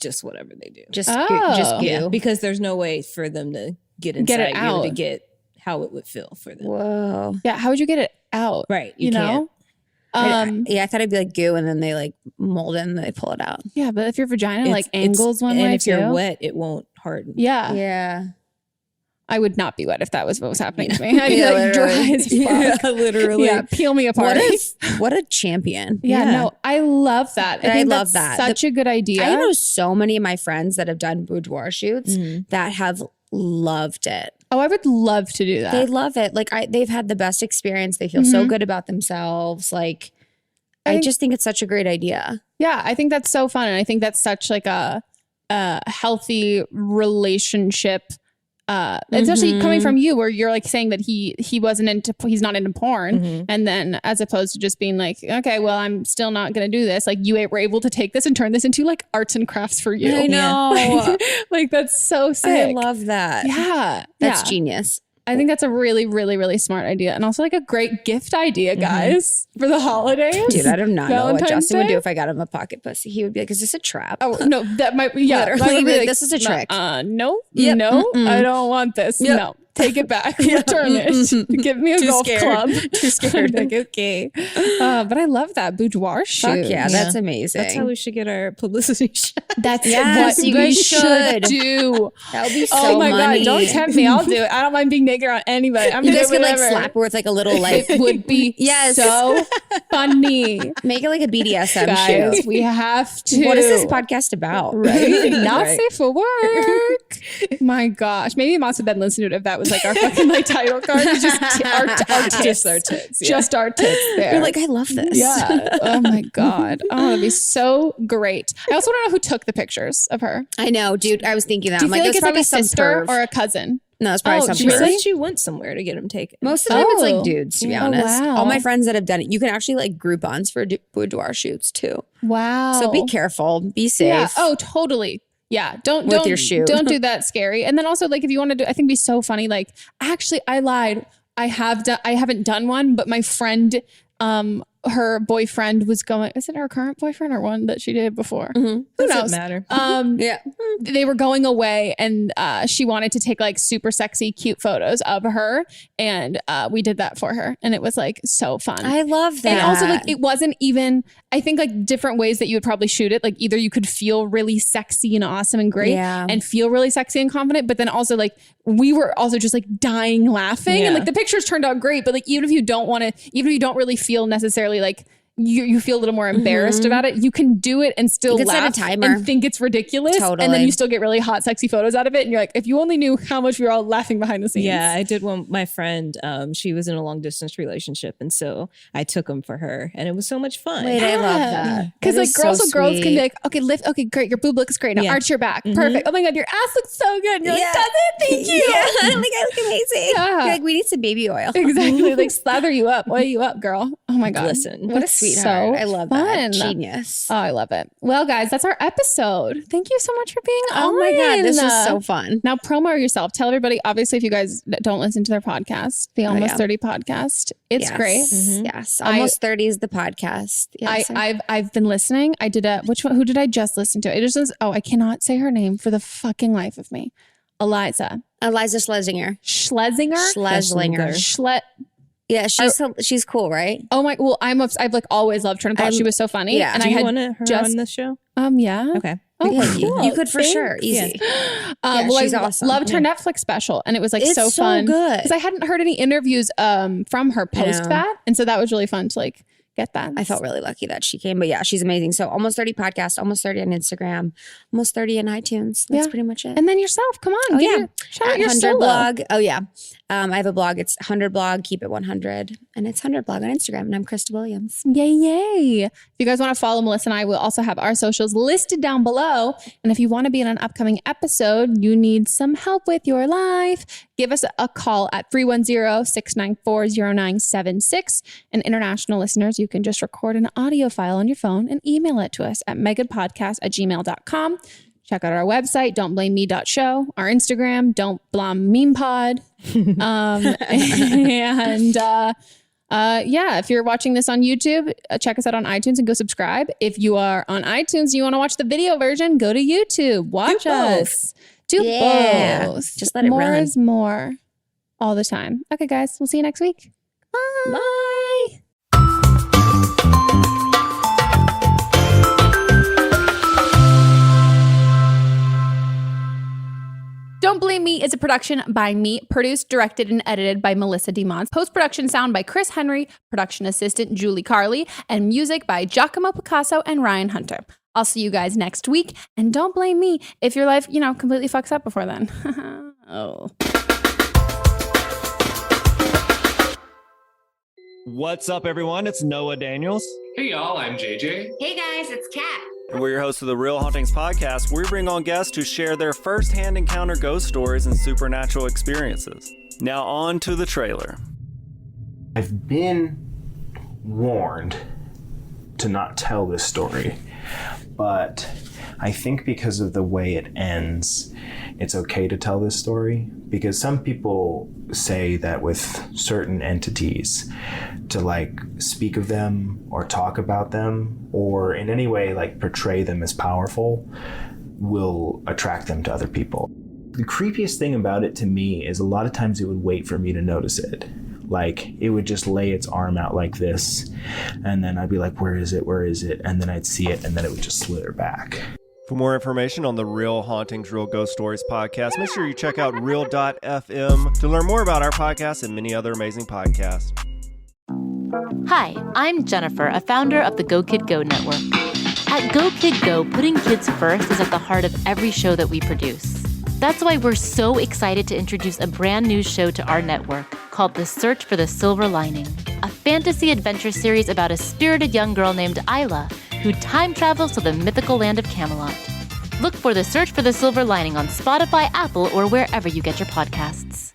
[SPEAKER 8] just whatever they do.
[SPEAKER 7] Just goo.
[SPEAKER 8] Yeah, because there's no way for them to get inside
[SPEAKER 6] it out.
[SPEAKER 8] you to get how it would feel for them.
[SPEAKER 7] Whoa.
[SPEAKER 6] Yeah, how would you get it out?
[SPEAKER 8] Right.
[SPEAKER 6] You know?
[SPEAKER 7] I thought it'd be like goo and then they like mold it and they pull it out.
[SPEAKER 6] Yeah, but if your vagina like angles one way
[SPEAKER 8] and if
[SPEAKER 6] too,
[SPEAKER 8] you're wet, it won't harden.
[SPEAKER 6] Yeah.
[SPEAKER 7] Yeah.
[SPEAKER 6] I would not be wet if that was what was happening to me. I'd be like dry as fuck.
[SPEAKER 8] Yeah, literally.
[SPEAKER 6] Yeah, peel me apart.
[SPEAKER 7] What a champion.
[SPEAKER 6] Yeah, no, I love that. I think
[SPEAKER 7] love
[SPEAKER 6] that's
[SPEAKER 7] that.
[SPEAKER 6] Such a good idea.
[SPEAKER 7] I know so many of my friends that have done boudoir shoots that have loved it.
[SPEAKER 6] Oh, I would love to do that.
[SPEAKER 7] They love it. Like they've had the best experience. They feel so good about themselves. Like I just think it's such a great idea.
[SPEAKER 6] Yeah, I think that's so fun. And I think that's such like a healthy relationship especially coming from you, where you're like saying that he's not into porn, and then as opposed to just being like, okay, well, I'm still not gonna do this. Like you were able to take this and turn this into like arts and crafts for you.
[SPEAKER 7] I know.
[SPEAKER 6] Like that's so sick.
[SPEAKER 7] I love that.
[SPEAKER 6] Yeah,
[SPEAKER 7] that's genius.
[SPEAKER 6] I think that's a really, really, really smart idea. And also like a great gift idea, guys, for the holidays.
[SPEAKER 7] Dude, I do not know what Justin would
[SPEAKER 6] Day?
[SPEAKER 7] do if I got him a pocket pussy. He would be like, is this a trap?
[SPEAKER 6] Oh, no, that might be, yeah.
[SPEAKER 7] Literally,
[SPEAKER 6] Like,
[SPEAKER 7] this is a trick.
[SPEAKER 6] No,
[SPEAKER 7] Yep.
[SPEAKER 6] no, I don't want this.
[SPEAKER 7] Yep.
[SPEAKER 6] No, take it back. Return it. Give me a
[SPEAKER 7] Too
[SPEAKER 6] golf
[SPEAKER 7] scared.
[SPEAKER 6] club.
[SPEAKER 7] Too scared.
[SPEAKER 6] Like, okay. But I love that boudoir shoot.
[SPEAKER 7] Fuck yeah, that's amazing.
[SPEAKER 8] That's how we should get our publicity shot.
[SPEAKER 6] That's
[SPEAKER 7] Yes,
[SPEAKER 6] what you
[SPEAKER 7] we
[SPEAKER 6] guys
[SPEAKER 7] should.
[SPEAKER 6] should do.
[SPEAKER 7] That would be so
[SPEAKER 6] Oh my
[SPEAKER 7] money.
[SPEAKER 6] God, don't tempt me. I'll do it. I don't mind being naked on anybody. I'm
[SPEAKER 7] You
[SPEAKER 6] gonna
[SPEAKER 7] guys
[SPEAKER 6] do
[SPEAKER 7] could like
[SPEAKER 6] whatever.
[SPEAKER 7] slap her with like a little like
[SPEAKER 6] It would be
[SPEAKER 7] Yes.
[SPEAKER 6] so funny.
[SPEAKER 7] make it like a BDSM
[SPEAKER 6] Guys,
[SPEAKER 7] shoot.
[SPEAKER 6] we have to.
[SPEAKER 7] What is this podcast about?
[SPEAKER 6] Right? Not
[SPEAKER 7] Right.
[SPEAKER 6] safe for work. My gosh. Maybe Moss would then listen to it if that was like our fucking like title card. It's just our tits.
[SPEAKER 8] Just our tits. Yeah.
[SPEAKER 6] Just our tits there.
[SPEAKER 7] You're like, I love this.
[SPEAKER 6] yeah. Oh my God. Oh, that'd be so great. I also want to know who took the pictures of her.
[SPEAKER 7] I know, dude. I was thinking that.
[SPEAKER 6] Do you
[SPEAKER 7] I'm
[SPEAKER 6] feel like
[SPEAKER 7] it's
[SPEAKER 6] it's like
[SPEAKER 7] probably
[SPEAKER 6] a
[SPEAKER 7] some
[SPEAKER 6] sister
[SPEAKER 7] perv.
[SPEAKER 6] or a cousin?
[SPEAKER 7] No, it's probably some
[SPEAKER 8] She
[SPEAKER 7] perv.
[SPEAKER 8] said she went somewhere to get him taken.
[SPEAKER 7] Most of the time it's
[SPEAKER 6] Oh.
[SPEAKER 7] like dudes, to be
[SPEAKER 6] Oh,
[SPEAKER 7] honest.
[SPEAKER 6] wow.
[SPEAKER 7] All my friends that have done it, you can actually like Groupons for boudoir shoots too.
[SPEAKER 6] Wow.
[SPEAKER 7] So be careful, be safe.
[SPEAKER 6] Yeah. Oh, totally. Yeah. Don't
[SPEAKER 7] your shoe.
[SPEAKER 6] Don't do that scary. And then also like if you want to do, I think it'd be so funny. Like actually, I lied. I haven't done one, but my friend, her boyfriend was going. Is it her current boyfriend or one that she did before? Who
[SPEAKER 8] Doesn't
[SPEAKER 6] knows?
[SPEAKER 8] matter.
[SPEAKER 7] Yeah.
[SPEAKER 6] They were going away, and she wanted to take like super sexy, cute photos of her, and we did that for her, and it was like so fun.
[SPEAKER 7] I love that.
[SPEAKER 6] And also, like, it wasn't even, I think, like, different ways that you would probably shoot it. Like, either you could feel really sexy and awesome and great
[SPEAKER 7] Yeah.
[SPEAKER 6] and feel really sexy and confident. But then also, like, we were also just, like, dying laughing.
[SPEAKER 8] Yeah.
[SPEAKER 6] And, like, the pictures turned out great. But, like, even if you don't want to, even if you don't really feel necessarily, like, you feel a little more embarrassed about it, you can do it and still
[SPEAKER 7] You can set a
[SPEAKER 6] laugh
[SPEAKER 7] timer.
[SPEAKER 6] and think it's ridiculous. And then
[SPEAKER 7] Totally.
[SPEAKER 6] you still get really hot, sexy photos out of it. And you're like, if you only knew how much we were all laughing behind the scenes.
[SPEAKER 8] Yeah, I did one. My friend, she was in a long distance relationship, and so I took him for her, and it was so much fun.
[SPEAKER 7] Wait, I love that.
[SPEAKER 6] Because
[SPEAKER 7] That
[SPEAKER 6] like
[SPEAKER 7] is
[SPEAKER 6] girls
[SPEAKER 7] so
[SPEAKER 6] with girls can be
[SPEAKER 7] sweet.
[SPEAKER 6] like, okay, lift, okay, great, your boob looks great. Now
[SPEAKER 8] Yeah.
[SPEAKER 6] arch your back, perfect. Oh my God, your ass looks so good. And you're like, does it? Thank you.
[SPEAKER 7] Yeah. Like, I look amazing.
[SPEAKER 6] Yeah.
[SPEAKER 7] You're like, we need some baby oil.
[SPEAKER 6] Exactly, like slather you up, oil you up, girl. Oh my God,
[SPEAKER 8] Listen.
[SPEAKER 7] What a
[SPEAKER 6] That's
[SPEAKER 7] sweetheart.
[SPEAKER 6] so
[SPEAKER 7] I love
[SPEAKER 6] fun.
[SPEAKER 7] that. Genius.
[SPEAKER 6] Oh, I love it. Well, guys, that's our episode. Thank you so much for being on.
[SPEAKER 7] Oh my God, this was so fun.
[SPEAKER 6] Now promo yourself. Tell everybody, obviously, if you guys don't listen to their podcast, the Almost
[SPEAKER 7] yeah.
[SPEAKER 6] 30 podcast, it's
[SPEAKER 7] Yes.
[SPEAKER 6] great.
[SPEAKER 7] Yes. Almost 30 is the podcast. Yes.
[SPEAKER 6] I've been listening. I did which one? Who did I just listen to? It just says, I cannot say her name for the fucking life of me. Eliza
[SPEAKER 7] Schlesinger. Yeah, she's cool, right?
[SPEAKER 6] Oh my! Well, I've like always loved her and thought she was so funny.
[SPEAKER 7] yeah.
[SPEAKER 6] and
[SPEAKER 8] Do
[SPEAKER 6] I
[SPEAKER 8] you
[SPEAKER 6] had
[SPEAKER 8] want her
[SPEAKER 6] just
[SPEAKER 8] on the show?
[SPEAKER 6] yeah.
[SPEAKER 8] Okay.
[SPEAKER 6] Oh,
[SPEAKER 7] Yeah,
[SPEAKER 6] cool.
[SPEAKER 7] you could for sure.
[SPEAKER 6] Thanks.
[SPEAKER 7] Easy.
[SPEAKER 6] Well,
[SPEAKER 7] she's
[SPEAKER 6] I
[SPEAKER 7] awesome.
[SPEAKER 6] loved her Netflix special, and it was like
[SPEAKER 7] It's
[SPEAKER 6] so
[SPEAKER 7] so
[SPEAKER 6] fun
[SPEAKER 7] good.
[SPEAKER 6] because I hadn't heard any interviews from her post
[SPEAKER 7] know.
[SPEAKER 6] that, and so that was really fun to like get that.
[SPEAKER 7] I felt really lucky that she came, but yeah, she's amazing. So Almost 30 podcast, Almost 30 on Instagram, Almost 30 in iTunes. That's pretty much it.
[SPEAKER 6] And then yourself, come on,
[SPEAKER 7] Oh,
[SPEAKER 6] give
[SPEAKER 7] yeah.
[SPEAKER 6] your, shout out
[SPEAKER 7] At
[SPEAKER 6] your
[SPEAKER 7] 100
[SPEAKER 6] solo
[SPEAKER 7] blog. Oh yeah. I have a blog. It's 100 blog, keep it 100. And it's 100 blog on Instagram. And I'm Krista Williams.
[SPEAKER 6] Yay. If you guys want to follow Melissa and I, we'll also have our socials listed down below. And if you want to be in an upcoming episode, you need some help with your life, give us a call at 310-694-0976. And international listeners, you can just record an audio file on your phone and email it to us at meghanpodcast@gmail.com. Check out our website, don'tblameme.show, our Instagram, don'tblamemepod. If you're watching this on YouTube, check us out on iTunes and go subscribe. If you are on iTunes and you want to watch the video version, go to YouTube. Watch us. Do both.
[SPEAKER 7] Just let it
[SPEAKER 6] more
[SPEAKER 7] run.
[SPEAKER 6] is more all the time. Okay, guys, we'll see you next week. Bye. Don't Blame Me is a production by me, produced, directed, and edited by Melissa DeMont. Post-production sound by Chris Henry, production assistant Julie Carley, and music by Giacomo Picasso and Ryan Hunter. I'll see you guys next week, and don't blame me if your life, completely fucks up before then. Oh.
[SPEAKER 12] What's up, everyone? It's Noah Daniels.
[SPEAKER 13] Hey, y'all, I'm JJ.
[SPEAKER 14] Hey, guys, it's Kat.
[SPEAKER 12] And we're your hosts of the Real Hauntings podcast, where we bring on guests who share their first-hand encounter ghost stories and supernatural experiences. Now on to the trailer.
[SPEAKER 13] I've been warned to not tell this story, but I think because of the way it ends, it's okay to tell this story, because some people say that with certain entities, to like speak of them or talk about them or in any way like portray them as powerful will attract them to other people. The creepiest thing about it to me is a lot of times it would wait for me to notice it. Like it would just lay its arm out like this, and then I'd be like, where is it? Where is it? And then I'd see it, and then it would just slither back.
[SPEAKER 12] For more information on the Real Hauntings, Real Ghost Stories podcast, make sure you check out real.fm to learn more about our podcast and many other amazing podcasts.
[SPEAKER 14] Hi, I'm Jennifer, a founder of the Go Kid Go network. At Go Kid Go, putting kids first is at the heart of every show that we produce. That's why we're so excited to introduce a brand new show to our network called The Search for the Silver Lining, a fantasy adventure series about a spirited young girl named Isla who time travels to the mythical land of Camelot. Look for The Search for the Silver Lining on Spotify, Apple, or wherever you get your podcasts.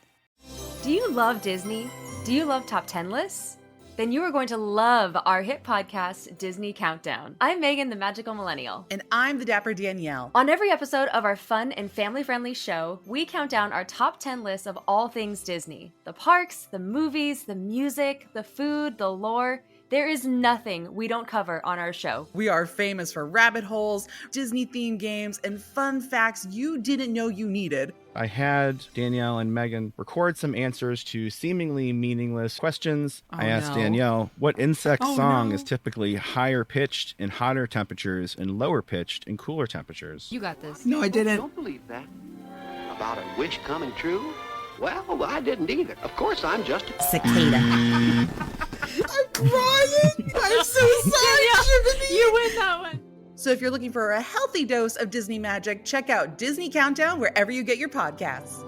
[SPEAKER 15] Do you love Disney? Do you love top 10 lists? Then you are going to love our hit podcast, Disney Countdown. I'm Megan, the Magical Millennial.
[SPEAKER 16] And I'm the Dapper Danielle.
[SPEAKER 15] On every episode of our fun and family-friendly show, we count down our top 10 lists of all things Disney. The parks, the movies, the music, the food, the lore. There is nothing we don't cover on our show.
[SPEAKER 16] We are famous for rabbit holes, Disney-themed games, and fun facts you didn't know you needed.
[SPEAKER 17] I had Danielle and Megan record some answers to seemingly meaningless questions. I asked Danielle what insect song is typically higher pitched in hotter temperatures and lower pitched in cooler temperatures.
[SPEAKER 15] You got this.
[SPEAKER 16] No, I didn't.
[SPEAKER 18] Don't believe that. About a wish coming true? Well, I didn't either. Of course, I'm just a
[SPEAKER 16] cicada. I'm crying. I'm so sorry, Jiminy.
[SPEAKER 15] You win that one.
[SPEAKER 16] So if you're looking for a healthy dose of Disney magic, check out Disney Countdown wherever you get your podcasts.